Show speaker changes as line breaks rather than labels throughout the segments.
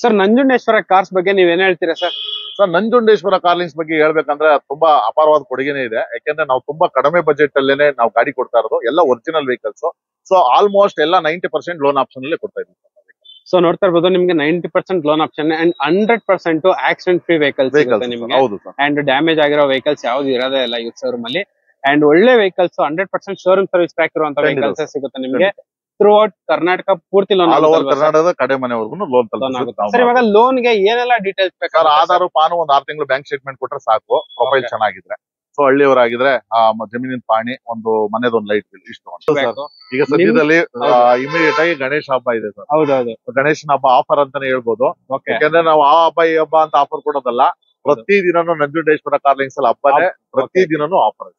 Sir Nanjundeshwara cars ಬಗ್ಗೆ ನೀವೇನ್ ಹೇಳ್ತೀರಾ ಸರ್?
ಸರ್ ನಂಜುಂಡೇಶ್ವರ ಕಾರ್ಲಿಂಗ್ಸ್ ಬಗ್ಗೆ ಹೇಳ್ಬೇಕಂದ್ರೆ ತುಂಬಾ ಅಪಾರವಾದ ಕೊಡುಗೆನೇ ಇದೆ. ಯಾಕೆಂದ್ರೆ ನಾವು ತುಂಬಾ ಕಡಿಮೆ ಬಜೆಟ್ ಅಲ್ಲೇನೆ ನಾವು ಗಾಡಿ ಕೊಡ್ತಾ ಇರೋದು, ಎಲ್ಲ ಒರಿಜಿನಲ್ ವೆಹಿಕಲ್ಸ್. ಸೊ ಆಲ್ಮೋಸ್ಟ್ ಎಲ್ಲ 90% ಲೋನ್ ಆಪ್ಷನ್ ಅಲ್ಲೇ ಕೊಡ್ತಾ ಇದ್ದೀವಿ.
ಸೊ ನೋಡ್ತಾ ಇರ್ಬೋದು ನಿಮ್ಗೆ 90% loan option and 100% accident free vehicles ಸಿಗುತ್ತೆ ನಿಮ್ಗೆ.
ಹೌದು ಸರ್.
ಅಂಡ್ ಡ್ಯಾಮೇಜ್ ಆಗಿರೋ ವೆಹಿಕಲ್ಸ್ ಯಾವ್ದು ಇರೋದೇ ಇಲ್ಲ ಯೂಸ್ ಶೋರೂಮ್ ಅಲ್ಲಿ. ಅಂಡ್ ಒಳ್ಳೆ ವೆಹಿಕಲ್ಸ್ 100% ಶೋರೂಮ್ ಸರ್ವಿಸ್ ಟ್ರ್ಯಾಕ್ ಇರುವಂತ ವೆಹಿಕಲ್ಸ್ ಸಿಗುತ್ತೆ ನಿಮ್ಗೆ. ಥ್ರೂ ಔಟ್ ಕರ್ನಾಟಕ ಪೂರ್ತಿ ಲೋನ್
ಆಲ್ ಓವರ್ ಕರ್ನಾಟಕದ ಕಡೆ ಮನೆವರೆಗೂ ಲೋನ್
ಆಗುತ್ತೆ. ಸರ್ ಇವಾಗ ಲೋನ್ ಗೆ ಏನೆಲ್ಲ ಡೀಟೇಲ್ಸ್ ಬೇಕಾದ್ರೆ?
ಆಧಾರ್ ಪಾನು ಒಂದ್ 6 ತಿಂಗಳು ಬ್ಯಾಂಕ್ ಸ್ಟೇಟ್ಮೆಂಟ್ ಕೊಟ್ರೆ ಸಾಕು, ಪ್ರೊಫೈಲ್ ಚೆನ್ನಾಗಿದ್ರೆ. ಸೊ ಹಳ್ಳಿಯವರಾಗಿದ್ರೆ ಜಮೀನಿನ ಪಾಣಿ, ಒಂದು ಮನೆದೊಂದು ಲೈಟ್ ಬಿಲ್, ಇಷ್ಟು. ಈಗ ಸದ್ಯದಲ್ಲಿ ಇಮಿಡಿಯೇಟ್ ಆಗಿ ಗಣೇಶ ಹಬ್ಬ ಇದೆ ಸರ್.
ಹೌದೌದು,
ಗಣೇಶನ ಹಬ್ಬ ಆಫರ್ ಅಂತಾನೆ ಹೇಳ್ಬೋದು. ಯಾಕಂದ್ರೆ ನಾವು ಆ ಹಬ್ಬ ಈ ಹಬ್ಬ ಅಂತ ಆಫರ್ ಕೊಡೋದಲ್ಲ, ಪ್ರತಿ ದಿನನೂ ನಂಜುಂಡೇಶ್ವರ ಕಾರ್ಲಿಂಗ್ಸ್ ಅಲ್ಲಿ ಹಬ್ಬನೇ, ಪ್ರತಿ ದಿನನೂ ಆಫರ್.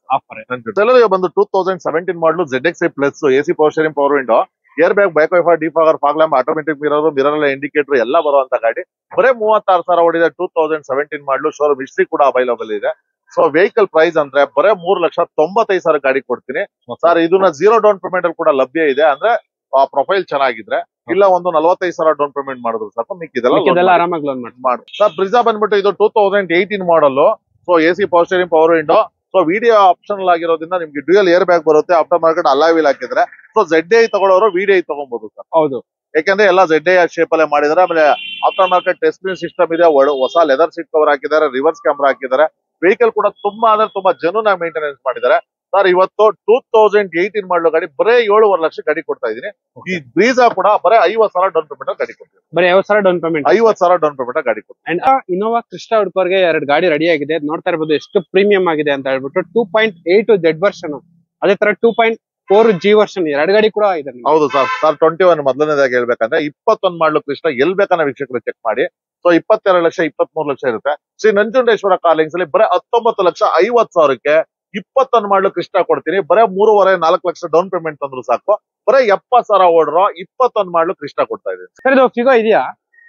ಬಂದು 2017 model ZXi plus AC power steering, power window, airbag, back wiper, defogger, fog lamp, automatic mirror, mirror indicator ಎಲ್ಲ ಬರುವಂತ ಗಾಡಿ. ಬರೇ 36,000 ಓಡಿದೆ. 2017 ಮಾಡಲು, ಶೋರೂಮ್ ಹಿಸ್ಟ್ರಿ ಕೂಡ ಅವೈಲಬಲ್ ಇದೆ. ಸೊ ವೆಹಿಕಲ್ ಪ್ರೈಸ್ ಅಂದ್ರೆ ಬರೇ 3,95,000 ಗಾಡಿ ಕೊಡ್ತೀನಿ ಸರ್. ಇದನ್ನ 0 ಡೌನ್ ಪೇಮೆಂಟ್ ಅಲ್ಲಿ ಕೂಡ ಲಭ್ಯ ಇದೆ. ಅಂದ್ರೆ ಪ್ರೊಫೈಲ್ ಚೆನ್ನಾಗಿದ್ರೆ, ಇಲ್ಲ ಒಂದು 45,000 ಡೌನ್ ಪೇಮೆಂಟ್ ಮಾಡಿದ್ರು ಸಾಕು, ಮಿಕ್ಕಿದೆಲ್ಲ
ಆರಾಮಾಗಿ ಲೋನ್
ಮಾಡಿ. ಸರ್ ಬ್ರಿಜಾ ಬಂದ್ಬಿಟ್ಟು ಇದು 2018 model. So AC power steering, power window. So video optional ಆಗಿರೋದ್ರಿಂದ ನಿಮ್ಗೆ ಡ್ಯೂಯಲ್ ಏರ್ ಬ್ಯಾಗ್ ಬರುತ್ತೆ. ಆಫ್ಟರ್ ಮಾರ್ಕೆಟ್ ಅಲಾಯ್ ವೀಲ್ ಹಾಕಿದ್ರೆ, ಸೊ ZDI ತಗೊಳ್ಳೋರು VDI ತಗೊಬಹುದು ಸರ್.
ಹೌದು,
ಯಾಕಂದ್ರೆ ಎಲ್ಲ ZDI ಶೇಪ್ ಅಲ್ಲೇ ಮಾಡಿದಾರೆ. ಆಮೇಲೆ after market touch screen system ಇದೆ, ಹೊಸ ಲೆದರ್ ಸೀಟ್ ಕವರ್ ಹಾಕಿದ್ದಾರೆ, ರಿವರ್ಸ್ ಕ್ಯಾಮ್ರಾ ಹಾಕಿದ್ದಾರೆ. ವೆಹಿಕಲ್ ಕೂಡ ತುಂಬಾ ಅಂದ್ರೆ ತುಂಬಾ ಜೆನ್ಯೂನ್ ಆಗಿ ಮೇಂಟೆನೆನ್ಸ್ ಮಾಡಿದ್ದಾರೆ ಸರ್. ಇವತ್ತು 2018 ಮಾಡಲು ಗಾಡಿ ಬರೇ 7.5 ಲಕ್ಷ ಗಾಡಿ ಕೊಡ್ತಾ ಇದೀನಿ. ಈ ಬ್ರೀಜಾ ಕೂಡ ಬರೇ 50,000 ಡೌನ್ ಪೇಮೆಂಟ್ ಗಾಡಿ ಕೊಡ್ತೀವಿ.
ಬರೀ 50,000 ಡೌನ್ ಪೇಮೆಂಟ್,
50,000 ಡೌನ್ ಪೇಮೆಂಟ್ ಗಾಡಿ ಕೊಡ್ತೀವಿ.
ಅಂಡ್ ಇನೋವಾ ಕ್ರಿಸ್ಟಾ ಹುಡ್ಕೋರ್ಗೆ 2 ಗಾಡಿ ರೆಡಿ ಆಗಿದೆ. ನೋಡ್ತಾ ಇರ್ಬೋದು ಎಷ್ಟು ಪ್ರೀಮಿಯಂ ಆಗಿದೆ ಅಂತ ಹೇಳ್ಬಿಟ್ಟು. 2.8 Z ವರ್ಷನ್, ಅದೇ ತರ 2.4 G ವರ್ಷನ್, 2 ಗಾಡಿ ಕೂಡ ಇದೆ.
ಹೌದು ಸರ್. 21 ಮೊದಲನೇದಾಗಿ ಹೇಳ್ಬೇಕಂದ್ರೆ 21 ಮಾಡಲು ಕ್ರಿಸ್ಟಾ ಎಲ್ ಬೇಕನ್ನ ವೀಕ್ಷಕರು ಚೆಕ್ ಮಾಡಿ. ಸೊ 22 ಲಕ್ಷ, 23 ಲಕ್ಷ ಇರುತ್ತೆ. ಶ್ರೀ ನಂಜುಂಡೇಶ್ವರ ಕಾರ್ಲಿಂಗ್ಸ್ ಅಲ್ಲಿ ಬರೇ 19,50,000ಕ್ಕೆ 21 ಮಾಡಲು ಕ್ರಿಸ್ಟಾ ಕೊಡ್ತೀನಿ. ಬರೇ 3.5-4 ಲಕ್ಷ ಡೌನ್ ಪೇಮೆಂಟ್ ತಂದ್ರು ಸಾಕು. ಬರೇ 70,000 ಓಡಿರೋ 21 ಮಾಡಲು ಕ್ರಿಸ್ಟಾ ಕೊಡ್ತಾ ಇದೆ.
ಸರ್ ಇದು ಫಿಗೋ ಇದೆಯಾ?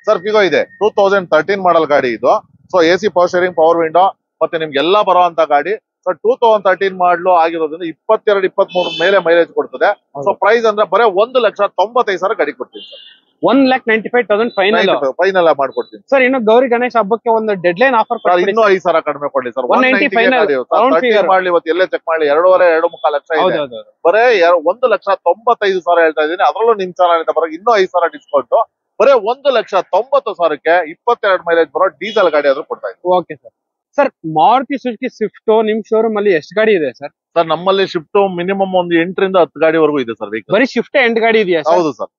ಸರ್ ಫಿಗೋ ಇದೆ. 2013 ಮಾಡಲ್ ಗಾಡಿ ಇದು. So AC power steering, power window ಮತ್ತೆ ನಿಮ್ಗೆಲ್ಲ ಬರುವಂತ ಗಾಡಿ. ಸೊ 2013 ಮಾಡಲು ಆಗಿರೋದ್ರಿಂದ 22-23 ಮೇಲೆ ಮೈಲೇಜ್ ಕೊಡ್ತದೆ. ಸೊ ಪ್ರೈಸ್ ಅಂದ್ರೆ ಬರೇ 1,95,000 ಗಾಡಿ ಕೊಡ್ತೀನಿ ಸರ್.
1,95,000
ಫೈನಲ್ ಮಾಡ್ಕೊಡ್ತೀನಿ
ಸರ್. ಇನ್ನು ಗೌರಿ ಗಣೇಶ ಹಬ್ಬಕ್ಕೆ ಒಂದು ಡೆಡ್ ಲೈನ್ ಆಫರ್
ಇನ್ನೂ 5,000 ಕಡಿಮೆ ಕೊಡ್ಲಿ ಸರ್.
190
ಮಾಡ್ಲಿ, ಇವತ್ತು ಎಲ್ಲೇ ಚೆಕ್ ಮಾಡಿ 2.5-2.5 ಲಕ್ಷ ಇದೆ. ಬರೇ 1,95,000 ಹೇಳ್ತಾ ಇದೀನಿ. ಅದ್ರಲ್ಲೂ ನಿಮ್ ಚಾನಲ್ ಬರೋ ಇನ್ನೂ 5,000 ಡಿಸ್ಕೌಂಟ್. ಬರೇ 1,90,000ಕ್ಕೆ 22 ಮೈಲೇಜ್ ಬರೋ ಡೀಸೆಲ್ ಗಾಡಿ ಆದ್ರೂ ಕೊಡ್ತಾ ಇದ್ದೀನಿ.
Okay sir. Sir Maruti Suzuki Swift ನಿಮ್ ಶೋರೂಮ್ ಅಲ್ಲಿ ಎಷ್ಟು ಗಾಡಿ ಇದೆ ಸರ್?
ಸರ್ ನಮ್ಮಲ್ಲಿ ಶಿಫ್ಟ್ ಮಿನಿಮಮ್ ಒಂದು 8ರಿಂದ 10 ಗಾಡಿವರೆಗೂ ಇದೆ ಸರ್.
ಬರೀ ಶಿಫ್ಟ್ 8 ಗಾಡಿ ಇದೆಯಾ?
ಹೌದು ಸರ್.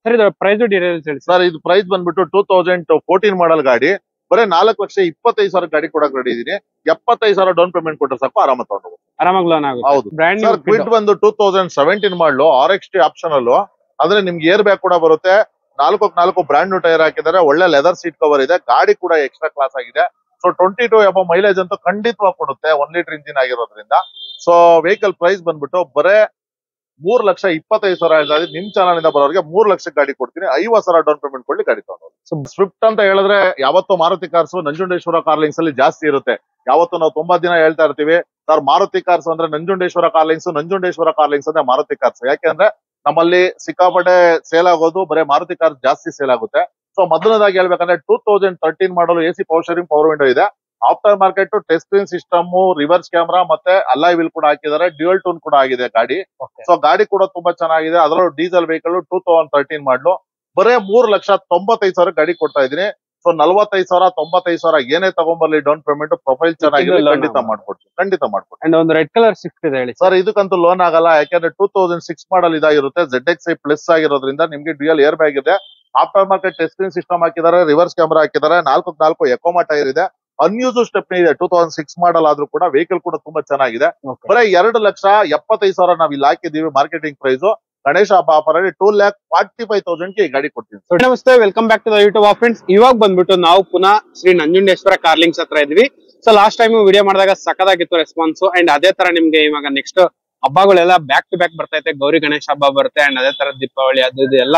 ಸರ್ ಇದು ಪ್ರೈಸ್ ಡೀಟೇಲ್ಸ್ ಹೇಳಿ
ಸರ್. ಇದು ಪ್ರೈಸ್ ಬಂದ್ಬಿಟ್ಟು 2014 ಮಾಡಲ್ ಗಾಡಿ. ಬರೇ 4,25,000 ಗಾಡಿ ಕೊಡಕ್ ರೆಡಿ ಇದೀನಿ. 75,000 ಡೌನ್ ಪೇಮೆಂಟ್ ಕೊಟ್ಟರೆ ಸಾಕು, ಆರಾಮ ತಗೊಂಡು
ಆರಾಮಾಗಿ ಲೋನ್ ಆಗುತ್ತೆ.
ಹೌದು.
ಬ್ರ್ಯಾಂಡ್
ನ್ಯೂ ಕ್ವಿಡ್ ಬಂದು 2017 ಮಾಡಲು RXT ಆಪ್ಷನಲ್. ಅಂದ್ರೆ ನಿಮ್ಗೆ ಏರ್ ಬ್ಯಾಗ್ ಕೂಡ ಬರುತ್ತೆ. 4 ಬ್ರ್ಯಾಂಡ್ ನ್ಯೂ ಟೈರ್ ಹಾಕಿದ್ದಾರೆ. ಒಳ್ಳೆ ಲೆದರ್ ಸೀಟ್ ಕವರ್ ಇದೆ. ಗಾಡಿ ಕೂಡ ಎಕ್ಸ್ಟ್ರಾ ಕ್ಲಾಸ್ ಆಗಿದೆ. ಸೊ 22 ಎಬೋ ಮೈಲೇಜ್ ಅಂತೂ ಖಂಡಿತವಾಗಿ ಕೊಡುತ್ತೆ, 1 ಲೀಟರ್ ಇಂಜಿನ್ ಆಗಿರೋದ್ರಿಂದ. ಸೊ ವೆಹಿಕಲ್ ಪ್ರೈಸ್ ಬಂದ್ಬಿಟ್ಟು ಬರೇ 3,25,000 ಹೇಳ್ತಾ ಇದ್ದೀನಿ. ನಿಮ್ ಚಾನಲ್ ಇಂದ ಬರೋರಿಗೆ 3 ಲಕ್ಷ ಗಾಡಿ ಕೊಡ್ತೀನಿ. 50,000 ಡೌನ್ ಪೇಮೆಂಟ್ ಕೊಡ್ಲಿ ಗಾಡಿ ತಗೊಂಡು. ಸ್ವಿಫ್ಟ್ ಅಂತ ಹೇಳಿದ್ರೆ ಯಾವತ್ತೂ ಮಾರುತಿ ಕಾರ್ಸ್ ನಂಜುಂಡೇಶ್ವರ ಕಾರ್ಲಿಂಗ್ಸ್ ಅಲ್ಲಿ ಜಾಸ್ತಿ ಇರುತ್ತೆ. ಯಾವತ್ತು ನಾವು ತುಂಬಾ ದಿನ ಹೇಳ್ತಾ ಇರ್ತೀವಿ ಸರ್, ಮಾರುತಿ ಕಾರ್ಸ್ ಅಂದ್ರೆ ನಂಜುಂಡೇಶ್ವರ ಕಾರ್ಲಿಂಗ್ಸ್, ನಂಜುಂಡೇಶ್ವರ ಕಾರ್ಲಿಂಗ್ಸ್ ಅಂದ್ರೆ ಮಾರುತಿ ಕಾರ್ಸ್. ಯಾಕೆಂದ್ರೆ ನಮ್ಮಲ್ಲಿ ಸಿಕ್ಕಾಪಟ್ಟೆ ಸೇಲ್ ಆಗೋದು ಬರೇ ಮಾರುತಿ ಕಾರ್ಸ್ ಜಾಸ್ತಿ ಸೇಲ್ ಆಗುತ್ತೆ. ಸೊ ಮೊದಲನೇದಾಗಿ ಹೇಳ್ಬೇಕಂದ್ರೆ 2013 model AC power steering, power window ಇದೆ. After market touch screen system, reverse camera ಮತ್ತೆ ಅಲಾಯ್ ವೀಲ್ ಕೂಡ ಹಾಕಿದ್ದಾರೆ. ಡ್ಯೂಯಲ್ ಟೋನ್ ಕೂಡ ಆಗಿದೆ ಗಾಡಿ. ಸೊ ಗಾಡಿ ಕೂಡ ತುಂಬಾ ಚೆನ್ನಾಗಿದೆ. ಅದರಲ್ಲೂ ಡೀಸೆಲ್ ವೆಹಿಕಲ್ 2013 ಮಾಡಲು ಬರೇ 3,95,000 ಗಾಡಿ ಕೊಡ್ತಾ ಇದೀನಿ. ಸೊ 45,000, 95,000 ಏನೇ ತಗೊಂಡ್ಬರ್ಲಿ ಡೌನ್ ಪೇಮೆಂಟ್, ಪ್ರೊಫೈಲ್ ಚೆನ್ನಾಗಿದೆ, ಖಂಡಿತ ಮಾಡ್ಕೊಡ್ತೀನಿ.
ಅಂಡ್ ಒಂದು ರೆಡ್ ಕಲರ್ ಶಿಫ್ಟ್ ಇದೆ ಹೇಳಿ
ಸರ್. ಇದಕ್ಕಂತೂ ಲೋನ್ ಆಗಲ್ಲ. ಯಾಕಂದ್ರೆ 2006 ಮಾಡಲ್ ಇದಾಗಿರುತ್ತೆ. ZXi ಪ್ಲಸ್ ಆಗಿರೋದ್ರಿಂದ ನಿಮ್ಗೆ ಡ್ಯೂಯಲ್ ಏರ್ ಬ್ಯಾಗ್ ಇದೆ. After market touch screen system ಹಾಕಿದ್ದಾರೆ, ರಿವರ್ಸ್ ಕ್ಯಾಮ್ರಾ ಹಾಕಿದ್ದಾರೆ. 4 ಎಕೋಮಾ ಟೈರ್ ಇದೆ. ಅನ್ಯೂಸ್ ಸ್ಟೆಪ್ನಿ ಇದೆ. 2006 ಮಾಡಲ್ ಆದ್ರೂ ಕೂಡ ವೆಹಿಕಲ್ ಕೂಡ ತುಂಬಾ ಚೆನ್ನಾಗಿದೆ. ಬರೀ 2,75,000 ನಾವ್ ಇಲ್ಲಿ ಹಾಕಿದೀವಿ ಮಾರ್ಕೆಟಿಂಗ್ ಪ್ರೈಸ್. ಗಣೇಶ ಹಬ್ಬ ಆಫರ್ ಅಲ್ಲಿ 2,45,000ಗೆ ಈ ಗಾಡಿ ಕೊಡ್ತೀನಿ.
ನಮಸ್ತೆ, welcome back to the YouTube friends. ಇವಾಗ ಬಂದ್ಬಿಟ್ಟು ನಾವು ಪುನಃ ಶ್ರೀ ನಂಜುಂಡೇಶ್ವರ ಕಾರ್ಲಿಂಗ್ಸ್ ಹತ್ರ ಇದ್ವಿ. ಸೊ ಲಾಸ್ಟ್ ಟೈಮ್ ವಿಡಿಯೋ ಮಾಡಿದಾಗ ಸಖತ್ತಾಗಿತ್ತು ರೆಸ್ಪಾನ್ಸ್. ಅಂಡ್ ಅದೇ ತರ ನಿಮ್ಗೆ ಇವಾಗ ನೆಕ್ಸ್ಟ್ ಹಬ್ಬಗಳೆಲ್ಲ ಬ್ಯಾಕ್ ಟು ಬ್ಯಾಕ್ ಬರ್ತೈತೆ. ಗೌರಿ ಗಣೇಶ ಹಬ್ಬ ಬರುತ್ತೆ. ಅಂಡ್ ಅದೇ ತರ ದೀಪಾವಳಿ ಅದು ಎಲ್ಲ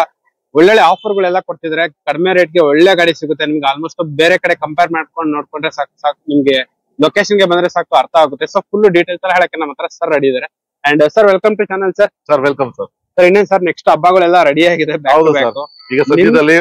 ಒಳ್ಳೊಳ್ಳೆ ಆಫರ್ಗಳೆಲ್ಲ ಕೊಡ್ತಿದ್ರೆ. ಕಡಿಮೆ ರೇಟ್ಗೆ ಒಳ್ಳೆ ಗಾಡಿ ಸಿಗುತ್ತೆ ನಿಮ್ಗೆ. ಆಲ್ಮೋಸ್ಟ್ ಬೇರೆ ಕಡೆ ಕಂಪೇರ್ ಮಾಡ್ಕೊಂಡು ನೋಡ್ಕೊಂಡ್ರೆ ಸಾಕು ನಿಮ್ಗೆ ಲೊಕೇಶನ್ ಗೆ ಬಂದ್ರೆ ಸಾಕು ಅರ್ಥ ಆಗುತ್ತೆ. ಸೊ ಫುಲ್ ಡೀಟೇಲ್ಸ್ ಎಲ್ಲ ಹೇಳಕ್ಕೆ ನಮ್ಮ ಹತ್ರ ಸರ್ ರೆಡಿ ಇದಾರೆ. And sir welcome to channel sir.
Welcome sir.
Sir ಇನ್ನೇನ್ ಸರ್ ನೆಕ್ಸ್ಟ್ ಹಬ್ಬಗಳೆಲ್ಲ ರೆಡಿ ಆಗಿದೆ
ಹೌದು ಸರ್. ಈಗ ಸದ್ಯದಲ್ಲಿ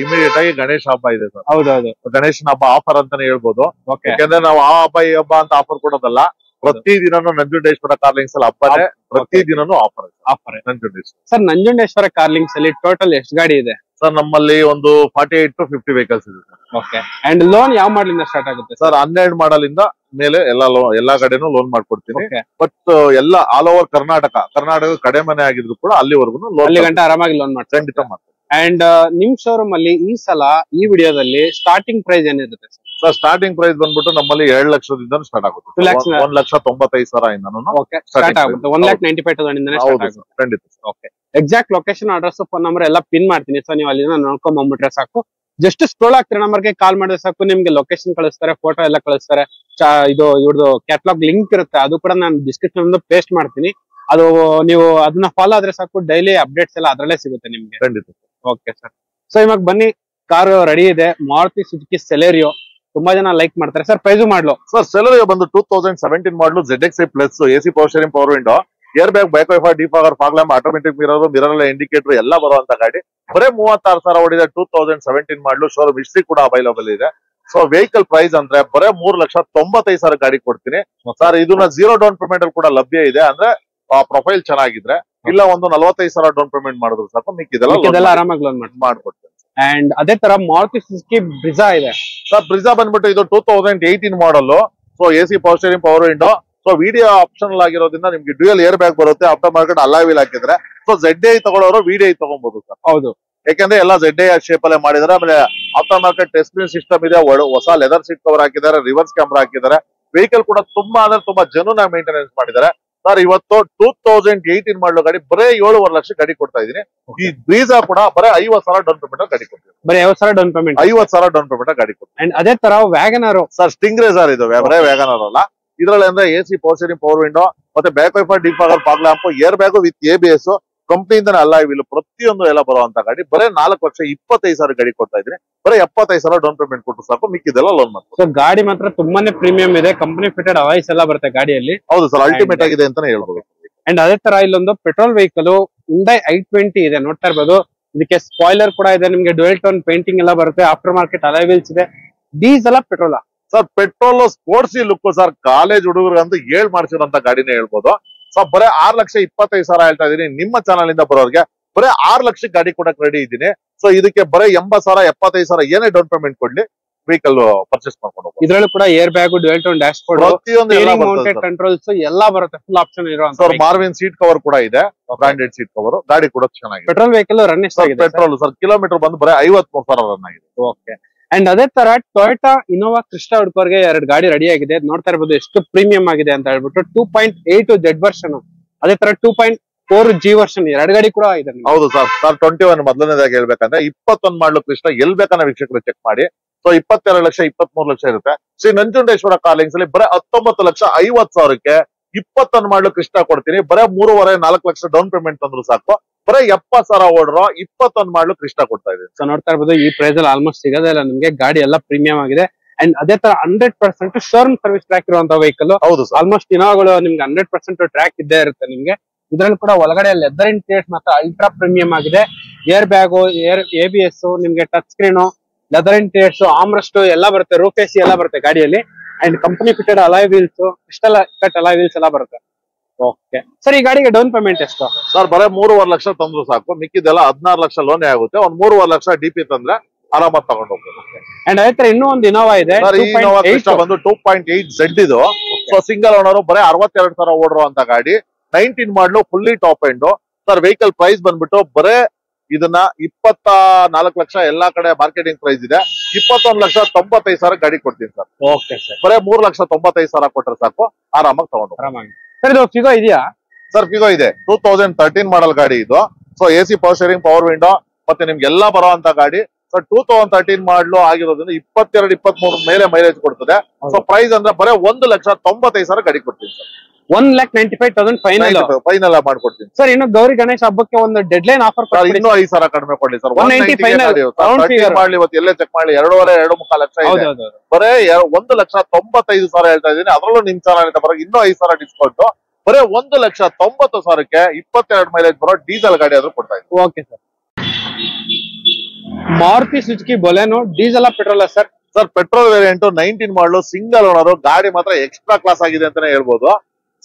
ಇಮಿಡಿಯೇಟ್ ಆಗಿ ಗಣೇಶ ಹಬ್ಬ ಇದೆ ಸರ್.
ಹೌದೌದು.
ಗಣೇಶನ ಹಬ್ಬ ಆಫರ್ ಅಂತಾನೆ ಹೇಳ್ಬೋದು.
ಓಕೆ.
ಯಾಕಂದ್ರೆ ನಾವು ಆ ಹಬ್ಬ ಈ ಹಬ್ಬ ಅಂತ ಆಫರ್ ಕೊಡೋದಲ್ಲ, ಪ್ರತಿ ದಿನನೂ ನಂಜುಂಡೇಶ್ವರ ಕಾರ್ಲಿಂಗ್ಸ್ ಅಲ್ಲಿ ಹಬ್ಬನೇ, ಪ್ರತಿ ದಿನನೂ offer Nanjundeshwara.
Sir Nanjundeshwara Carlings ಅಲ್ಲಿ ಟೋಟಲ್ ಎಷ್ಟು ಗಾಡಿ ಇದೆ
ಸರ್? ನಮ್ಮಲ್ಲಿ ಒಂದು 48 to 50 ವೆಹಿಕಲ್ಸ್ ಇದೆ ಸರ್.
ಓಕೆ. ಅಂಡ್ ಲೋನ್ ಯಾವ ಮಾಡಲಿಂದ ಸ್ಟಾರ್ಟ್ ಆಗುತ್ತೆ
ಸರ್? 12 ಮಾಡಲ್ ಇಂದ ಮೇಲೆ ಎಲ್ಲಾ ಕಡೆನೂ ಲೋನ್ ಮಾಡ್ಕೊಡ್ತೀನಿ.
Okay.
ಬಟ್ ಎಲ್ಲ ಆಲ್ ಓವರ್ ಕರ್ನಾಟಕ ಕಡೆ ಮನೆ ಆಗಿದ್ರು ಕೂಡ ಅಲ್ಲಿವರೆಗೂ
ಅಲ್ಲಿ ಗಂಟೆ ಆರಾಮಾಗಿ ಲೋನ್ ಮಾಡ್ತಾರೆ.
ಖಂಡಿತ ಮಾಡ್ತೀನಿ.
ಅಂಡ್ ನಿಮ್ ಶೋರೂಮ್ ಅಲ್ಲಿ ಈ ಸಲ ಈ ವಿಡಿಯೋದಲ್ಲಿ ಸ್ಟಾರ್ಟಿಂಗ್ ಪ್ರೈಸ್ ಏನಿರುತ್ತೆ
ಸರ್? ಸ್ಟಾರ್ಟಿಂಗ್ ಪ್ರೈಸ್ ಬಂದ್ಬಿಟ್ಟು ನಮ್ಮಲ್ಲಿ 2 ಲಕ್ಷದಿಂದ ಸ್ಟಾರ್ಟ್ ಆಗುತ್ತೆ. 1,95,000
ಓಕೆ ಸ್ಟಾರ್ಟ್ ಆಗುತ್ತೆ. 1,95,000 ಇಂದಾನೆ ಸ್ಟಾರ್ಟ್ ಆಗುತ್ತೆ.
ಖಂಡಿತ.
Okay. Exact location, address, phone number ಎಲ್ಲ ಪಿನ್ ಮಾಡ್ತೀನಿ. ಸೊ ನೀವು ಅಲ್ಲಿಂದ ನೋಡ್ಕೊಂಡ್ ಬಂದ್ಬಿಟ್ರೆ ಸಾಕು. ಜಸ್ಟ್ ಸ್ಕ್ರೋಲ್ ಆಗ್ತಿರೋ ನಂಬರ್ಗೆ ಕಾಲ್ ಮಾಡಿದ್ರೆ ಸಾಕು, ನಿಮ್ಗೆ ಲೊಕೇಶನ್ ಕಳಿಸ್ತಾರೆ, ಫೋಟೋ ಎಲ್ಲ ಕಳಿಸ್ತಾರೆ. ಇದು ಇವ್ರದ್ದು ಕ್ಯಾಟ್ಲಾಗ್ ಲಿಂಕ್ ಇರುತ್ತೆ, ಅದು ಕೂಡ ನಾನು ಡಿಸ್ಕ್ರಿಪ್ಷನ್ ಪೇಸ್ಟ್ ಮಾಡ್ತೀನಿ. ಅದು ನೀವು ಅದನ್ನ ಫಾಲೋ ಆದ್ರೆ ಸಾಕು, ಡೈಲಿ ಅಪ್ಡೇಟ್ಸ್ ಎಲ್ಲ ಅದ್ರಲ್ಲೇ ಸಿಗುತ್ತೆ ನಿಮ್ಗೆ.
ಖಂಡಿತ.
Okay sir. ಸೊ ಇವಾಗ ಬನ್ನಿ, ಕಾರ್ ರೆಡಿ ಇದೆ, ಮಾರುತಿ ಸುಜುಕಿ ಸೆಲೆರಿಯೋ. ತುಂಬಾ ಜನ ಲೈಕ್ ಮಾಡ್ತಾರೆ sir. Price model
sir? Celerio ಬಂದು 2017 model ZXi plus, AC power steering, power window, airbag, back wiper, defogger, fog lamp, automatic mirror indicator ಎಲ್ಲ ಬರುವಂತ ಗಾಡಿ. ಬರೇ 36,000 ಓಡಿದೆ. 2017 ಮಾಡಲು. ಶೋರೂಮ್ ಹಿಸ್ಟ್ರಿ ಕೂಡ ಅವೈಲಬಲ್ ಇದೆ. ಸೊ ವೆಹಿಕಲ್ ಪ್ರೈಸ್ ಅಂದ್ರೆ ಬರೇ 3,95,000 ಗಾಡಿ ಕೊಡ್ತೀನಿ ಸರ್. ಇದನ್ನ 0 ಡೌನ್ ಪೇಮೆಂಟ್ ಅಲ್ಲಿ ಕೂಡ ಲಭ್ಯ ಇದೆ. ಅಂದ್ರೆ ಪ್ರೊಫೈಲ್ ಚೆನ್ನಾಗಿದ್ರೆ, ಇಲ್ಲ ಒಂದು 45,000 ಡೌನ್ ಪೇಮೆಂಟ್ ಮಾಡಿದ್ರು ಸಾಕು, ಮಿಕ್ಕಿದೆಲ್ಲ
ಆರಾಮಾಗಿ ಲೋನ್
ಮಾಡ್ಕೊಡ್ತೀನಿ.
ಅಂಡ್ ಅದೇ ತರ ಮಾರುತಿ ಸುಜುಕಿ ಬ್ರಿಜಾ ಇದೆ
ಸರ್. ಬ್ರಿಜಾ ಬಂದ್ಬಿಟ್ಟು ಇದು 2018 model. So AC power steering, power window. So video optional ಆಗಿರೋದ್ರಿಂದ ನಿಮ್ಗೆ ಡ್ಯೂಯಲ್ ಏರ್ ಬ್ಯಾಗ್ ಬರುತ್ತೆ. ಆಫ್ಟರ್ ಮಾರ್ಕೆಟ್ ಅಲಾಯ್ ವೀಲ್ ಹಾಕಿದ್ರೆ, ಸೊ ZDI ತಗೊಳ್ಳೋರು VDI ತಗೊಬಹುದು ಸರ್.
ಹೌದು.
ಯಾಕಂದ್ರೆ ಎಲ್ಲ ZDI ಶೇಪ್ ಅಲ್ಲೇ ಮಾಡಿದಾರೆ. ಆಮೇಲೆ after market touch screen system ಇದೆ, ಹೊಸ ಲೆದರ್ ಸೀಟ್ ಕವರ್ ಹಾಕಿದ್ದಾರೆ, ರಿವರ್ಸ್ ಕ್ಯಾಮ್ರಾ ಹಾಕಿದ್ದಾರೆ. ವೆಹಿಕಲ್ ಕೂಡ ತುಂಬಾ ಅಂದ್ರೆ ತುಂಬಾ ಜೆನ್ಯೂನ್ ಆಗಿ ಮೇಂಟೆನೆನ್ಸ್ ಮಾಡಿದ್ದಾರೆ ಸರ್. ಇವತ್ತು 2018 ಮಾಡಲು ಗಾಡಿ ಬರೇ 7.5 ಲಕ್ಷ ಗಾಡಿ ಕೊಡ್ತಾ ಇದೀನಿ. ಈ ಬ್ರೀಜಾ ಕೂಡ ಬರೇ 50,000 ಡೌನ್ ಪೇಮೆಂಟ್ ಗಾಡಿ ಕೊಡ್ತೀವಿ.
ಬರೀ 50,000 ಡೌನ್ ಪೇಮೆಂಟ್,
50,000 ಡೌನ್ ಪೇಮೆಂಟ್ ಗಾಡಿ ಕೊಡ್ತೀವಿ.
ಅಂಡ್ ಅದೇ ತರ ವ್ಯಾಗನರ್
ಸರ್, ಸ್ಟಿಂಗ್ ರೇಸರ್ ಇದು, ಬರೇ ವ್ಯಾಗನರ್ ಅಲ್ಲ. ಇದ್ರಲ್ಲಿ ಅಂದ್ರೆ AC power steering, power window, ಮತ್ತೆ back wiper, defogger, fog lamp, airbag with ABS, ಕಂಪ್ನಿಯಿಂದಾನೆ ಅಲಾಯ್ ವೀಲ್, ಪ್ರತಿಯೊಂದು ಎಲ್ಲ ಬರುವಂತ ಗಾಡಿ. ಬರೇ 4,25,000 ಗಾಡಿ ಕೊಡ್ತಾ ಇದ್ರಿ. ಬರೇ 75,000 ಡೌನ್ ಪೇಮೆಂಟ್ ಕೊಟ್ಟು ಸಾಕು, ಮಿಕ್ಕಿದೆಲ್ಲ ಲೋನ್ ಮಾಡ್ತಾರೆ.
ಸೊ ಗಾಡಿ ಮಾತ್ರ ತುಂಬಾನೇ ಪ್ರೀಮಿಯಂ ಇದೆ. ಕಂಪನಿ ಫಿಟೆಡ್ ಅವಾಯ್ಸ್ ಎಲ್ಲ ಬರುತ್ತೆ ಗಾಡಿಯಲ್ಲಿ.
ಹೌದು ಸರ್, ಅಲ್ಟಿಮೇಟ್ ಆಗಿದೆ ಅಂತಾನೆ ಹೇಳ್ಬೋದು.
ಅಂಡ್ ಅದೇ ತರ ಇಲ್ಲೊಂದು ಪೆಟ್ರೋಲ್ ವೆಹಿಕಲ್ Hyundai i20 ಇದೆ, ನೋಡ್ತಾ ಇರ್ಬೋದು. ಇದಕ್ಕೆ ಸ್ಪಾಯ್ಲರ್ ಕೂಡ ಇದೆ, ನಿಮ್ಗೆ ಡ್ಯುಯಲ್ ಟೋನ್ ಪೇಂಟಿಂಗ್ ಎಲ್ಲ ಬರುತ್ತೆ. ಆಫ್ಟರ್ ಮಾರ್ಕೆಟ್ ಅಲಾಯ್ ವೀಲ್ಸ್ ಇದೆ. Diesel petrol
sir? Petrol sporty look sir. College ಹುಡುಗರಂತೂ ಮಾಡ್ಸಿರೋಂತ ಗಾಡಿನೇ ಹೇಳ್ಬೋದು. ಸೊ ಬರೇ 6,25,000 ಹೇಳ್ತಾ ಇದೀನಿ. ನಿಮ್ಮ ಚಾನಲ್ ಇಂದ ಬರೋರ್ಗೆ ಬರೇ 6 ಲಕ್ಷಕ್ಕೆ ಗಾಡಿ ಕೊಡಕ್ ರೆಡಿ ಇದ್ದೀನಿ. ಸೊ ಇದಕ್ಕೆ ಬರೇ 80,000 75,000 ಏನೇ ಡೌನ್ ಪೇಮೆಂಟ್ ಕೊಡ್ಲಿ, ವೆಹಿಕಲ್ ಪರ್ಚೇಸ್ ಮಾಡ್ಕೊಂಡು ಹೋಗ್ಬೋದು.
ಇದ್ರಲ್ಲೂ ಕೂಡ air bag, dual tone dash board,
ಪ್ರತಿಯೊಂದು
ಮೌಂಟೆಡ್ ಕಂಟ್ರೋಲ್ಸ್ ಎಲ್ಲ ಬರುತ್ತೆ. ಫುಲ್ ಆಪ್ಷನ್ ಇರೋ
ಸರ್. ಮಾರ್ವಿನ್ ಸೀಟ್ ಕವರ್ ಕೂಡ ಇದೆ, ಬ್ರಾಂಡೆಡ್ ಸೀಟ್ ಕವರ್. ಗಾಡಿ ಕೂಡ ಚೆನ್ನಾಗಿದೆ.
ಪೆಟ್ರೋಲ್ ವೆಹಿಕಲ್ ರನ್ ಎಷ್ಟಾಗಿದೆ?
ಪೆಟ್ರೋಲ್ ಸರ್ ಕಿಲೋಮೀಟರ್ ಬಂದು ಬರೇ 53,000 ರನ್ ಆಗಿದೆ.
ಓಕೆ. ಅಂಡ್ ಅದೇ ತರ ಟೊಯೋಟಾ ಇನೋವಾ ಕ್ರಿಸ್ಟಾ ಹುಡ್ಕೋರ್ಗೆ 2 ಗಾಡಿ ರೆಡಿ ಆಗಿದೆ. ನೋಡ್ತಾ ಇರ್ಬೋದು ಎಷ್ಟು ಪ್ರೀಮಿಯಂ ಆಗಿದೆ ಅಂತ ಹೇಳ್ಬಿಟ್ಟು. 2.8 Z ವರ್ಷನ್, ಅದೇ ತರ 2.4 G ವರ್ಷನ್, 2 ಗಾಡಿ ಕೂಡ ಇದೆ.
ಹೌದು ಸರ್. 21 ಮೊದಲನೇದಾಗಿ ಹೇಳ್ಬೇಕಂದ್ರೆ 21 ಮಾಡಲು ಕ್ರಿಸ್ಟಾ ಎಲ್ ಬೇಕನ್ನ ವೀಕ್ಷಕರು ಚೆಕ್ ಮಾಡಿ. ಸೊ 22 ಲಕ್ಷ 23 ಲಕ್ಷ ಇರುತ್ತೆ. ಶ್ರೀ ನಂಜುಂಡೇಶ್ವರ ಕಾರ್ಲಿಂಗ್ಸ್ ಅಲ್ಲಿ ಬರೇ 19,50,000ಕ್ಕೆ 21 ಮಾಡಲು ಕ್ರಿಸ್ಟಾ ಕೊಡ್ತೀನಿ. ಬರೇ 3.5-4 ಲಕ್ಷ ಡೌನ್ ಪೇಮೆಂಟ್ ತಂದ್ರು ಸಾಕು. ಬರೇ 70,000 ಓಡಿರೋ 21 ಮಾಡಲು ಕ್ರಿಸ್ಟಾ ಕೊಡ್ತಾ ಇದೆ.
ಸೊ ನೋಡ್ತಾ ಇರ್ಬೋದು, ಈ ಪ್ರೈಸ್ ಅಲ್ಲಿ ಆಲ್ಮೋಸ್ಟ್ ಸಿಗೋದೇ ಇಲ್ಲ ನಿಮ್ಗೆ. ಗಾಡಿ ಎಲ್ಲ ಪ್ರೀಮಿಯಂ ಆಗಿದೆ. ಅಂಡ್ ಅದೇ ತರ 100% ಶೋರೂಮ್ ಸರ್ವಿಸ್ ಟ್ರ್ಯಾಕ್ ಇರುವಂತ ವೆಹಿಕಲ್.
ಹೌದು ಸರ್.
ಆಲ್ಮೋಸ್ಟ್ ಇನೋವಾಗಳು ನಿಮ್ಗೆ 100% ಟ್ರ್ಯಾಕ್ ಇದ್ದೇ ಇರುತ್ತೆ ನಿಮ್ಗೆ. ಇದ್ರಲ್ಲಿ ಕೂಡ ಒಳಗಡೆ ಲೆದರ್ ಇಂಟೀರಿಯರ್ಸ್ ಮಾತ್ರ ಅಲ್ಟ್ರಾ ಪ್ರೀಮಿಯಂ ಆಗಿದೆ. ಏರ್ ಬ್ಯಾಗು, ABS, ನಿಮ್ಗೆ touch screen, leather interiors, armrest ಎಲ್ಲ ಬರುತ್ತೆ. ರೂಫ್ AC ಎಲ್ಲ ಬರುತ್ತೆ ಗಾಡಿಯಲ್ಲಿ. And company fitted alloy wheels, crystal cut alloy wheels ಎಲ್ಲ ಬರುತ್ತೆ. Okay sir. ಈ ಗಾಡಿಗೆ ಡೌನ್ ಪೇಮೆಂಟ್ ಎಷ್ಟು
ಸರ್? ಬರೇ 3.5 ಲಕ್ಷ ತಂದ್ರು ಸಾಕು, ಮಿಕ್ಕಿದೆಲ್ಲ 16 ಲಕ್ಷ ಲೋನೇ ಆಗುತ್ತೆ. 3.5 ಲಕ್ಷ DP ತಂದ್ರೆ ಆರಾಮಾಗಿ ತಗೊಂಡು ಹೋಗ್ಬೋದು.
ಅಂಡ್ ಅದೇ ತರ ಇನ್ನೂ ಒಂದು ಇನೋವಾ ಇದೆ,
ಇನೋವಾ ಕ್ರಿಸ್ಟಾ ಬಂದು 2.8 Z ಇದು. ಸೊ ಸಿಂಗಲ್ ಓನರ್, ಬರೇ 62,000 ಓಡಿರೋ ಅಂತ ಗಾಡಿ. 19 model, fully top end sir. Vehicle price ಬಂದ್ಬಿಟ್ಟು ಬರೇ ಇದನ್ನ 24 ಲಕ್ಷ ಎಲ್ಲಾ ಕಡೆ ಮಾರ್ಕೆಟಿಂಗ್ ಪ್ರೈಸ್ ಇದೆ. 21,95,000 ಗಾಡಿ ಕೊಡ್ತೀನಿ ಸರ್.
Okay sir.
ಬರೇ 3,95,000 ಕೊಟ್ರೆ ಸಾಕು, ಆರಾಮಾಗಿ ತಗೊಂಡು.
ಸರ್ ಇದು ಫಿಗೋ ಇದೆಯಾ
ಸರ್? ಫಿಗೋ ಇದೆ. 2013 ಮಾಡಲ್ ಗಾಡಿ ಇದು. So AC power steering, power window, ಮತ್ತೆ ನಿಮ್ಗೆ ಎಲ್ಲಾ ಬರುವಂತ ಗಾಡಿ. ಸೊ 2013 ಮಾಡಲು ಆಗಿರೋದ್ರಿಂದ 22-23 ಮೇಲೆ ಮೈಲೇಜ್ ಕೊಡ್ತದೆ. ಸೊ ಪ್ರೈಸ್ ಅಂದ್ರೆ ಬರೇ 1,95,000 ಗಾಡಿ ಕೊಡ್ತೀನಿ ಸರ್.
1,95,000
ಫೈನಲ್ ಮಾಡ್ಕೊಡ್ತೀನಿ
ಸರ್. ಇನ್ನು ಗೌರಿ ಗಣೇಶ ಹಬ್ಬಕ್ಕೆ ಒಂದು ಡೆಡ್ ಲೈನ್ ಆಫರ್
ಇನ್ನೂ 5,000 ಕಡಿಮೆ ಕೊಡ್ಲಿ ಸರ್.
190
ಮಾಡ್ಲಿ, ಇವತ್ತು ಎಲ್ಲೇ ಚೆಕ್ ಮಾಡಿ 2.5-2.5 ಲಕ್ಷ ಇದೆ. ಬರೇ 1,95,000 ಹೇಳ್ತಾ ಇದೀನಿ. ಅದ್ರಲ್ಲೂ ನಿಮ್ ಚಾನಲ್ ಬರೋ ಇನ್ನೂ 5,000 ಡಿಸ್ಕೌಂಟ್. ಬರೀ 1,90,000ಕ್ಕೆ 22 ಮೈಲೇಜ್ ಬರೋ ಡೀಸೆಲ್ ಗಾಡಿ ಆದ್ರೂ ಕೊಡ್ತಾ ಇದ್ದೀವಿ.
Okay sir. Maruti Suzuki Baleno diesel petrol sir?
Sir petrol variant 19 ಮಾಡಲು ಸಿಂಗಲ್ ಓನರ್ ಗಾಡಿ ಮಾತ್ರ ಎಕ್ಸ್ಟ್ರಾ ಕ್ಲಾಸ್ ಆಗಿದೆ ಅಂತಾನೆ ಹೇಳ್ಬೋದು.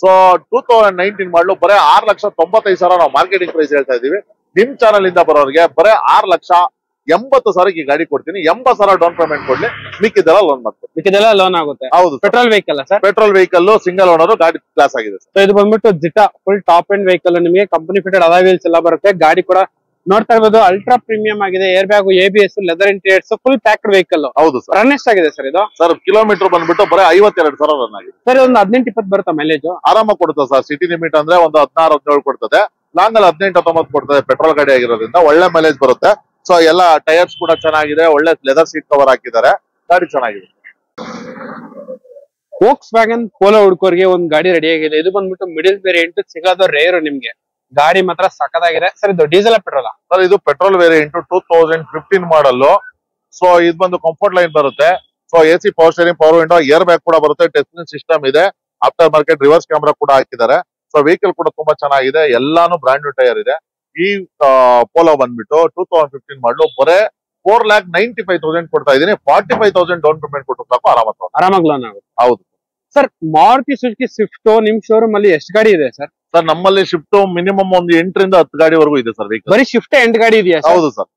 ಸೊ 2019 ಮಾಡಲು ಬರೀ 6,95,000 ನಾವು ಮಾರ್ಕೆಟಿಂಗ್ ಪ್ರೈಸ್ ಹೇಳ್ತಾ ಇದೀವಿ. ನಿಮ್ ಚಾನಲ್ ಇಂದ ಬರೋರಿಗೆ ಬರೀ 6,80,000ಕ್ಕೆ ಈ ಗಾಡಿ ಕೊಡ್ತೀನಿ. 80,000 ಡೌನ್ ಪೇಮೆಂಟ್ ಕೊಡ್ಲಿ, ಮಿಕ್ಕಿದೆಲ್ಲ ಲೋನ್ ಮಾಡ್ತೀನಿ.
ಮಿಕ್ಕಿದೆಲ್ಲ ಲೋನ್ ಆಗುತ್ತೆ.
ಹೌದು,
petrol vehicle sir?
Petrol vehicle single owner ಗಾಡಿ ಕ್ಲಾಸ್ ಆಗಿದೆ ಸರ್.
ಸೊ ಇದು ಬಂದ್ಬಿಟ್ಟು ಜಿಟಾ ಫುಲ್ ಟಾಪ್ ಅಂಡ್ ವೆಹಿಕಲ್, ನಿಮಗೆ ಕಂಪನಿ ಫಿಟೆಡ್ ಅಲಾಯ್ ವೀಲ್ಸ್ ಎಲ್ಲ ಬರುತ್ತೆ. ಗಾಡಿ ಕೂಡ ನೋಡ್ತಾ ಇರ್ಬೋದು ಅಲ್ಟ್ರಾ ಪ್ರೀಮಿಯಂ ಆಗಿದೆ. Air bag, ABS, leather interiors, full packed vehicle.
ಹೌದು ಸರ್.
ರನ್ ಎಷ್ಟಾಗಿದೆ ಸರ್ ಇದು?
ಸರ್ ಕಿಲೋಮೀಟರ್ ಬಂದ್ಬಿಟ್ಟು ಬರೀ 52,000 ರನ್ ಆಗಿದೆ
ಸರ್. ಒಂದು 18-20 ಬರುತ್ತಾ ಮೈಲೇಜ್?
ಆರಾಮಾಗಿ ಕೊಡುತ್ತೆ ಸರ್. ಸಿಟಿ ಲಿಮಿಟ್ ಅಂದ್ರೆ ಒಂದು 16-17 ಕೊಡ್ತದೆ. ಲಾಂಗ್ ಅಲ್ಲಿ 18-19 ಕೊಡ್ತದೆ. ಪೆಟ್ರೋಲ್ ಗಾಡಿ ಆಗಿರೋದ್ರಿಂದ ಒಳ್ಳೆ ಮೈಲೇಜ್ ಬರುತ್ತೆ. ಸೊ ಎಲ್ಲ ಟೈರ್ಸ್ ಕೂಡ ಚೆನ್ನಾಗಿದೆ, ಒಳ್ಳೆ ಲೆದರ್ ಸೀಟ್ ಕವರ್ ಹಾಕಿದ್ದಾರೆ, ಗಾಡಿ ಚೆನ್ನಾಗಿದೆ.
ವೋಕ್ಸ್ ವ್ಯಾಗನ್ ಪೋಲೋ ಹುಡ್ಕೋರ್ಗೆ ಒಂದು ಗಾಡಿ ರೆಡಿ ಆಗಿದೆ. ಇದು ಬಂದ್ಬಿಟ್ಟು ಮಿಡಿಲ್ ವೇರಿಯಂಟ್, ಸಿಗೋದು ರೇರ್ ನಿಮ್ಗೆ. ಗಾಡಿ ಮಾತ್ರ ಸಕ್ಕದಾಗಿದೆ ಸರ್. ಇದು ಡೀಸೆಲ್ ಪೆಟ್ರೋಲ್?
ಸರ್ ಇದು ಪೆಟ್ರೋಲ್ ವೇರಿಯಂಟ್ 2015 ಮಾಡಲ್ಲು. ಸೊ ಇದು ಬಂದು ಕಂಫರ್ಟ್ ಲೈನ್ ಬರುತ್ತೆ. So AC power steering, power window, air bag ಕೂಡ ಬರುತ್ತೆ. ಟೆಸ್ಟಿಂಗ್ ಸಿಸ್ಟಮ್ ಇದೆ. ಆಫ್ಟರ್ ಮಾರ್ಕೆಟ್ ರಿವರ್ಸ್ ಕ್ಯಾಮ್ರಾ ಕೂಡ ಹಾಕಿದ್ದಾರೆ. ಸೊ ವೆಹಿಕಲ್ ಕೂಡ ತುಂಬಾ ಚೆನ್ನಾಗಿದೆ. ಎಲ್ಲಾನು ಬ್ರಾಂಡ್ ನ್ಯೂ ಟೈರ್ ಇದೆ. ಈ ಪೋಲೋ ಬಂದ್ಬಿಟ್ಟು 2015 ಮಾಡಲು ಬರೇ 4,95,000 ಕೊಡ್ತಾ ಇದೀನಿ. 45,000 ಡೌನ್ ಪೇಮೆಂಟ್ ಕೊಟ್ಟು ಸಾಕು,
ಆರಾಮಾಗಿ ಲೋನ್ ಆಗುತ್ತೆ.
ಹೌದು
ಸರ್. ಮಾರುತಿ ಸುಜುಕಿ ಸ್ವಿಫ್ಟ್ ನಿಮ್ ಶೋರೂಮ್ ಅಲ್ಲಿ ಎಷ್ಟು ಗಾಡಿ ಇದೆ ಸರ್?
ಸರ್ ನಮ್ಮಲ್ಲಿ ಶಿಫ್ಟ್ ಮಿನಿಮಮ್ ಒಂದು 8ರಿಂದ 10 ಗಾಡಿವರೆಗೂ ಇದೆ ಸರ್ ವೆಹಿಕಲ್.
ಬರೀ ಶಿಫ್ಟ್ 8 ಗಾಡಿ ಇದೆಯಾ?
ಹೌದು ಸರ್.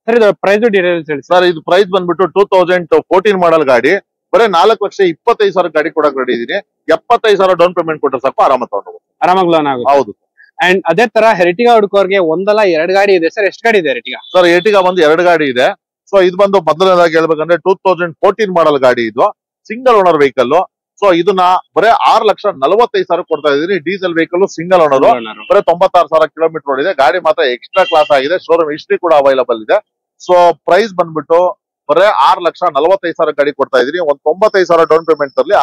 ಸರ್ ಇದು ಪ್ರೈಸ್ ಡೀಟೇಲ್ಸ್ ಹೇಳಿ
ಸರ್. ಇದು ಪ್ರೈಸ್ ಬಂದ್ಬಿಟ್ಟು 2014 ಮಾಡಲ್ ಗಾಡಿ, ಬರೀ 4,25,000 ಗಾಡಿ ಕೊಡಕ್ ರೆಡಿ ಇದೀನಿ. 75,000 ಡೌನ್ ಪೇಮೆಂಟ್ ಕೊಟ್ಟರೆ ಸಾಕು,
ಆರಾಮಾಗಿ ಲೋನ್ ಆಗುತ್ತೆ.
ಹೌದು.
ಅಂಡ್ ಅದೇ ತರ ಹೆರಿಟಿಗಾ ಹುಡುಕೋರ್ಗೆ ಒಂದಲ್ಲ 2 ಗಾಡಿ ಇದೆ ಸರ್. ಎಷ್ಟು ಗಾಡಿ ಇದೆ ಹೆರಿಟಿಗಾ?
ಸರ್ ಎರ್ಟಿಗಾ ಬಂದು 2 ಗಾಡಿ ಇದೆ. ಸೊ ಇದು ಬಂದು ಮೊದಲನೇದಾಗಿ ಹೇಳ್ಬೇಕಂದ್ರೆ 2014 ಮಾಡಲ್ ಗಾಡಿ, ಇದು ಸಿಂಗಲ್ ಓನರ್ ವೆಹಿಕಲ್. ಸೊ ಇದನ್ನ ಬರೀ 6,45,000 ಕೊಡ್ತಾ ಇದೀನಿ. ಡೀಸೆಲ್ ವೆಹಿಕಲ್, ಸಿಂಗಲ್ ಓನರ್, ಬರೀ 96,000 ಕಿಲೋಮೀಟರ್ ಓಡಿದೆ. ಗಾಡಿ ಮಾತ್ರ ಎಕ್ಸ್ಟ್ರಾ ಕ್ಲಾಸ್ ಆಗಿದೆ. ಶೋರೂಮ್ ಹಿಸ್ಟ್ರಿ ಕೂಡ ಅವೈಲಬಲ್ ಇದೆ. ಸೊ ಪ್ರೈಸ್ ಬಂದ್ಬಿಟ್ಟು ಬರೀ 6,45,000 ಗಾಡಿ ಕೊಡ್ತಾ ಇದೀನಿ. ಒಂದು 95,000 ಡೌನ್ ಪೇಮೆಂಟ್ ತರಲಿ,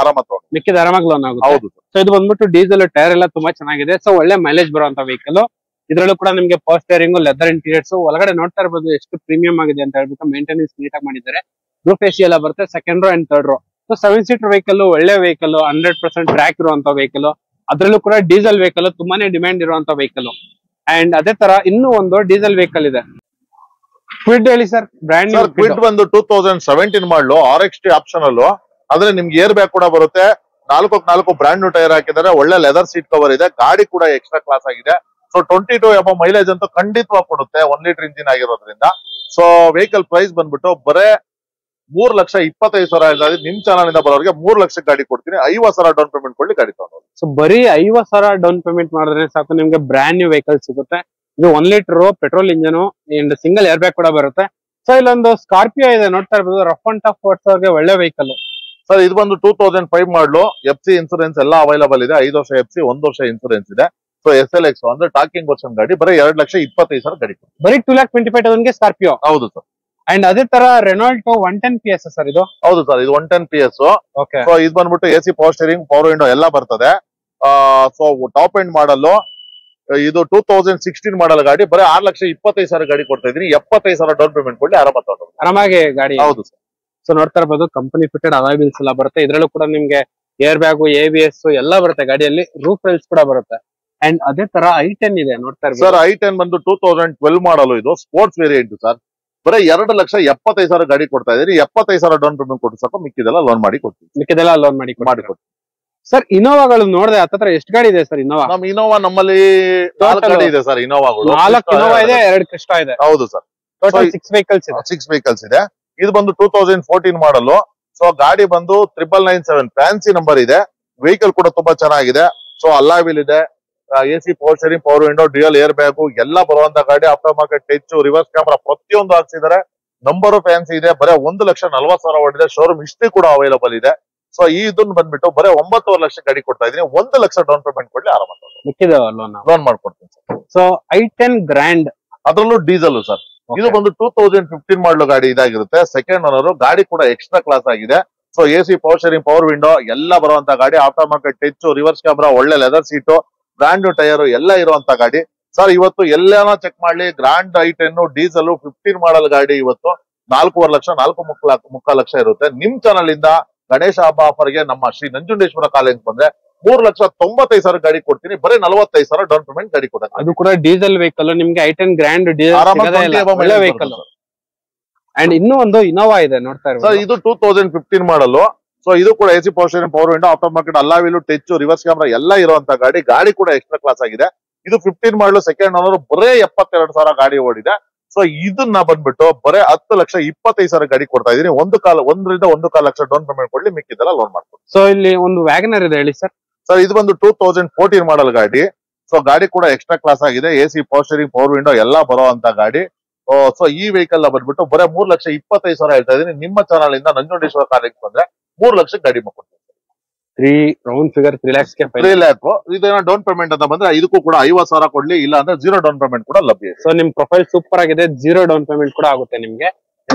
ಮಿಕ್ಕಿದ ಆರಾಮಾಗಿ ಲೋನ್ ಆಗುತ್ತೆ.
ಹೌದು.
ಸೊ ಇದು ಬಂದ್ಬಿಟ್ಟು ಡೀಸೆಲ್, ಟೈರ್ ಎಲ್ಲ ತುಂಬಾ ಚೆನ್ನಾಗಿದೆ. ಸೊ ಒಳ್ಳೆ ಮೈಲೇಜ್ ಬರುವಂತ ವೆಹಿಕಲ್. ಇದ್ರಲ್ಲೂ ಕೂಡ ನಿಮ್ಗೆ ಪವರ್ ಸ್ಟೇರಿಂಗ್, ಲೆದರ್ ಇಂಟೀರಿಯರ್ಸ್, ಒಳಗಡೆ ನೋಡ್ತಾ ಇರ್ಬೋದು ಎಷ್ಟು ಪ್ರೀಮಿಯಂ ಆಗಿದೆ ಅಂತ ಹೇಳ್ಬಿಟ್ಟು. ಮೇಂಟೆನೆನ್ಸ್ ನೀಟಾಗಿ ಮಾಡಿದ್ದಾರೆ. ರೂಫ್ AC ಎಲ್ಲ ಬರುತ್ತೆ. Second row and third row. So 7 seater vehicle, ಒಳ್ಳೆ ವೆಹಿಕಲ್, 100% ಟ್ರ್ಯಾಕ್ ಇರುವಂತ ವೆಹಿಕಲ್. ಅದ್ರಲ್ಲೂ ಕೂಡ ಡೀಸೆಲ್ ವೆಹಿಕಲ್, ತುಂಬಾನೇ ಡಿಮ್ಯಾಂಡ್ ಇರುವಂತ ವೆಹಿಕಲ್. ಅಂಡ್ ಅದೇ ತರ ಇನ್ನೂ ಒಂದು ಡೀಸೆಲ್ ವೆಹಿಕಲ್ ಇದೆ. ಕ್ವಿಡ್ ಹೇಳಿ ಸರ್. ಬ್ರ್ಯಾಂಡ್ ನ್ಯೂ
ಕ್ವಿಡ್ ಬಂದು 2017 ಮಾಡಲು RXT ಆಪ್ಷನ್ ಅಲ್ಲೂ, ಆದ್ರೆ ನಿಮ್ಗೆ ಏರ್ ಬ್ಯಾಗ್ ಕೂಡ ಬರುತ್ತೆ. 4x4 ಬ್ರಾಂಡ್ ನ್ಯೂ ಟೈರ್ ಹಾಕಿದ್ದಾರೆ. ಒಳ್ಳೆ ಲೆದರ್ ಸೀಟ್ ಕವರ್ ಇದೆ. ಗಾಡಿ ಕೂಡ ಎಕ್ಸ್ಟ್ರಾ ಕ್ಲಾಸ್ ಆಗಿದೆ. ಸೊ 22 ಎಬೋ ಮೈಲೇಜ್ ಅಂತೂ ಖಂಡಿತವಾಗಿ ಕೊಡುತ್ತೆ, 1 ಲೀಟರ್ ಇಂಜಿನ್ ಆಗಿರೋದ್ರಿಂದ. ಸೊ ವೆಹಿಕಲ್ ಪ್ರೈಸ್ ಬಂದ್ಬಿಟ್ಟು ಬರೇ 3,25,000 ನಿಮ್ ಚಾನಲ್ ಇಂದ ಬರೋರಿಗೆ 3 ಲಕ್ಷಕ್ಕೆ ಗಾಡಿ ಕೊಡ್ತೀನಿ. 50,000 ಡೌನ್ ಪೇಮೆಂಟ್ ಕೊಡ್ಲಿ, ಗಾಡಿ ತಗೊಂಡು.
ಸೊ ಬರೀ 50,000 ಡೌನ್ ಪೇಮೆಂಟ್ ಮಾಡಿದ್ರೆ ಸಾಕು, ನಿಮ್ಗೆ ಬ್ರ್ಯಾಂಡ್ ನ್ಯೂ ವೆಹಿಕಲ್ ಸಿಗುತ್ತೆ. ಇದು 1 litre petrol engine and single air bag ಕೂಡ ಬರುತ್ತೆ. ಸೊ ಇಲ್ಲೊಂದು ಸ್ಕಾರ್ಪಿಯೋ ಇದೆ, ನೋಡ್ತಾ ಇರ್ಬೋದು. ರಫ್ ಅಂಡ್ ಟಫ್ ಓಡಿಸೋರ್ಗೆ ಒಳ್ಳೆ ವೆಹಿಕಲ್.
ಸರ್ ಇದು ಬಂದು 2005 ಮಾಡಲು. FC ಇನ್ಸೂರೆನ್ಸ್ ಎಲ್ಲ ಅವೈಲಬಲ್ ಇದೆ. 5 ವರ್ಷ FC, 1 ವರ್ಷ ಇನ್ಸೂರೆನ್ಸ್ ಇದೆ. ಸೊ SLX ಅಂದ್ರೆ ಟಾಕಿಂಗ್ ವರ್ಷನ್ ಗಾಡಿ, ಬರೀ 2,25,000 ಗಾಡಿ.
ಬರೀ 2,25,000 ಸ್ಕಾರ್ಪಿಯೋ?
ಹೌದು ಸರ್.
ಅಂಡ್ ಅದೇ ತರ ರೆನಾಲ್ಟೋ 110 PS ಸರ್ ಇದು?
ಹೌದು ಸರ್, ಇದು 110 PS. ಸೊ ಇದು ಬಂದ್ಬಿಟ್ಟು AC power steering, power window ಎಲ್ಲ ಬರ್ತದೆ. So top end model. ಇದು 2016 ಮಾಡಲ್ ಗಾಡಿ, ಬರೀ 6,25,000 ಗಾಡಿ ಕೊಡ್ತಾ ಇದೀನಿ. 75,000 ಡೌನ್ ಪೇಮೆಂಟ್ ಕೊಡ್ಲಿ,
ಆರಾಮಾಗಿ ಗಾಡಿ.
ಹೌದು ಸರ್.
ಸೊ ನೋಡ್ತಾ ಇರ್ಬೋದು ಕಂಪನಿ ಫಿಟೆಡ್ ಅಲಾಯ್ ವೀಲ್ಸ್ ಎಲ್ಲ ಬರುತ್ತೆ. ಇದ್ರಲ್ಲೂ ಕೂಡ ನಿಮ್ಗೆ ಏರ್ ಬ್ಯಾಗ್, ABS ಎಲ್ಲ ಬರುತ್ತೆ ಗಾಡಿಯಲ್ಲಿ. ರೂಫ್ ರೈಲ್ಸ್ ಕೂಡ ಬರುತ್ತೆ. ಅಂಡ್ ಅದೇ ತರ i10 ಇದೆ, ನೋಡ್ತಾ ಇರ್ಬೋದು
ಸರ್. i10 ಬಂದು 2012 ಮಾಡಲು, ಇದು ಸ್ಪೋರ್ಟ್ಸ್ ವೇರಿಯಂಟ್ ಸರ್. ಬರೀ 2,75,000 ಗಾಡಿ ಕೊಡ್ತಾ ಇದೀನಿ. 75,000 ಡೌನ್ ಪೇಮೆಂಟ್ ಕೊಟ್ಟು ಸಾಕು, ಮಿಕ್ಕಿದೆಲ್ಲ ಲೋನ್ ಮಾಡಿ ಕೊಡ್ತೀನಿ.
ಸರ್ ಇನೋವಾಗಳು ನೋಡಿದೆ, ಹತ್ತತ್ರ ಎಷ್ಟು ಗಾಡಿ ಇದೆ ಸರ್ ಇನೋವಾ?
ನಮ್ ಇನೋವಾ ನಮ್ಮಲ್ಲಿ 4 ಗಾಡಿ ಇದೆ ಸರ್. ಇನೋವಾಗಳು
4 ಇನೋವಾ ಇದೆ, 2 ಕ್ರಿಸ್ಟಾ ಇದೆ.
ಹೌದು ಸರ್.
ಟೋಟಲ್ 6 ವೆಹಿಕಲ್ಸ್ ಇದೆ.
6 ವೆಹಿಕಲ್ಸ್ ಇದೆ. ಇದು ಬಂದು 2014 ಮಾಡಲು. ಸೊ ಗಾಡಿ ಬಂದು 9997 ಫ್ಯಾನ್ಸಿ ನಂಬರ್ ಇದೆ. ವೆಹಿಕಲ್ ಕೂಡ ತುಂಬಾ ಚೆನ್ನಾಗಿದೆ. ಸೊ ಅಲಾಯ್ ವೀಲ್ ಇದೆ. AC power steering, power window, dual air bag ಎಲ್ಲ ಬರುವಂತ ಗಾಡಿ. After market touch, reverse camera ಪ್ರತಿಯೊಂದು ಹಾಕ್ಸಿದ್ದಾರೆ. ನಂಬರ್ ಫ್ಯಾನ್ಸಿ ಇದೆ. ಬರೀ 1,40,000 ಓಡಿದೆ. ಶೋರೂಮ್ ಹಿಸ್ಟ್ರಿ ಕೂಡ ಅವೈಲಬಲ್ ಇದೆ. ಸೊ ಇದನ್ನ ಬಂದ್ಬಿಟ್ಟು ಬರೀ 9.5 ಲಕ್ಷ ಗಾಡಿ ಕೊಡ್ತಾ ಇದೀನಿ. 1 ಲಕ್ಷ ಡೌನ್ ಪೇಮೆಂಟ್ ಕೊಡ್ಲಿ, ಲೋನ್ ಮಾಡ್ಕೊಡ್ತೀನಿ ಸರ್.
ಸೊ i10 ಗ್ರ್ಯಾಂಡ್,
ಅದ್ರಲ್ಲೂ ಡೀಸೆಲ್ ಸರ್. ಇದು ಬಂದು 2015 ಮಾಡಲು ಗಾಡಿ ಇದಾಗಿರುತ್ತೆ. Second owner. ಗಾಡಿ ಕೂಡ ಎಕ್ಸ್ಟ್ರಾ ಕ್ಲಾಸ್ ಆಗಿದೆ. So AC power steering, power window ಎಲ್ಲ ಬರುವಂತ ಗಾಡಿ. After market touch, reverse camera, ಒಳ್ಳೆ leather seat, brand new tyre ಎಲ್ಲ ಇರುವಂತ ಗಾಡಿ ಸರ್. ಇವತ್ತು ಎಲ್ಲಾನ ಚೆಕ್ ಮಾಡ್ಲಿ, ಗ್ರಾಂಡ್ i10 ಡೀಸೆಲ್ 15 ಮಾಡಲ್ ಗಾಡಿ ಇವತ್ತು 4.5 ಲಕ್ಷ, 4.3 ಲಕ್ಷ ಇರುತ್ತೆ. ನಿಮ್ ಚಾನಲ್ ಇಂದ ಗಣೇಶ ಹಬ್ಬ ಆಫರ್ಗೆ ನಮ್ಮ ಶ್ರೀ ನಂಜುಂಡೇಶ್ವರ ಕಾಲೇಜ್ ಬಂದ್ರೆ 3,95,000 ಗಾಡಿ ಕೊಡ್ತೀನಿ. ಬರೀ 45,000 ಡೌನ್ ಪೇಮೆಂಟ್ ಗಾಡಿ ಕೊಡ್ತೀನಿ.
ಅದು ಕೂಡ ಡೀಸೆಲ್ ವೆಹಿಕಲ್, ನಿಮ್ಗೆ i10 ಗ್ರ್ಯಾಂಡ್ ಒಳ್ಳೆ ವೆಹಿಕಲ್. ಅಂಡ್ ಇನ್ನೂ ಒಂದು ಇನೋವಾ ಇದೆ ನೋಡ್ತಾ ಇರ್ಬೋದು
ಸರ್. ಇದು 2015 ಮಾಡಲ್. ಸೊ ಇದು ಕೂಡ AC power steering, power window, after market alloy wheel, touch, reverse camera ಎಲ್ಲ ಇರುವಂತ ಗಾಡಿ. ಗಾಡಿ ಕೂಡ ಎಕ್ಸ್ಟ್ರಾ ಕ್ಲಾಸ್ ಆಗಿದೆ. ಇದು 15 ಮಾಡಲು, ಸೆಕೆಂಡ್ ಓನರ್, ಬರೇ 72,000 ಗಾಡಿ ಓಡಿದೆ. ಸೊ ಇದನ್ನ ಬಂದ್ಬಿಟ್ಟು ಬರೇ 10,25,000 ಗಾಡಿ ಕೊಡ್ತಾ ಇದೀನಿ. 1.5 ಲಕ್ಷ ಡೌನ್ ಪೇಮೆಂಟ್ ಕೊಡ್ಲಿ, ಮಿಕ್ಕಿದೆಲ್ಲ ಲೋನ್ ಮಾಡ್ಕೊಡಿ.
ಸೊ ಇಲ್ಲಿ ಒಂದು ವ್ಯಾಗನರ್ ಇದೆ ಹೇಳಿ ಸರ್.
ಸರ್ ಇದು ಬಂದು 2014 ಮಾಡಲ್ ಗಾಡಿ. ಸೊ ಗಾಡಿ ಕೂಡ ಎಕ್ಸ್ಟ್ರಾ ಕ್ಲಾಸ್ ಆಗಿದೆ. AC power steering, power window ಎಲ್ಲ ಬರೋ ಅಂತ ಗಾಡಿ. ಸೊ ಈ ವೆಹಿಕಲ್ ಬಂದ್ಬಿಟ್ಟು ಬರೇ 3,25,000 ಹೇಳ್ತಾ ಇದೀನಿ. ನಿಮ್ಮ ಚಾನಲ್ ಇಂದ ನಂಜುಂಡೇಶ್ವರ ಕಾರ್ಲಿಂಗ್ ಬಂದ್ರೆ 3 ಲಕ್ಷಕ್ಕೆ ಗಾಡಿ ಮಾಡ್ಕೊಡ್ತೀನಿ.
3 lakhs ಗೆ
3 lakh. ಇದೇನೋ ಡೌನ್ ಪೇಮೆಂಟ್ ಅಂತ ಬಂದ್ರೆ ಇದಕ್ಕೂ ಕೂಡ 50,000 ಕೊಡ್ಲಿ, ಇಲ್ಲ ಅಂದ್ರೆ 0 ಡೌನ್ ಪೇಮೆಂಟ್ ಕೂಡ ಲಭ್ಯ ಇದೆ.
ಸೊ ನಿಮ್ ಪ್ರೊಫೈಲ್ ಸೂಪರ್ ಆಗಿದೆ, 0 ಡೌನ್ ಪೇಮೆಂಟ್ ಕೂಡ ಆಗುತ್ತೆ ನಿಮ್ಗೆ.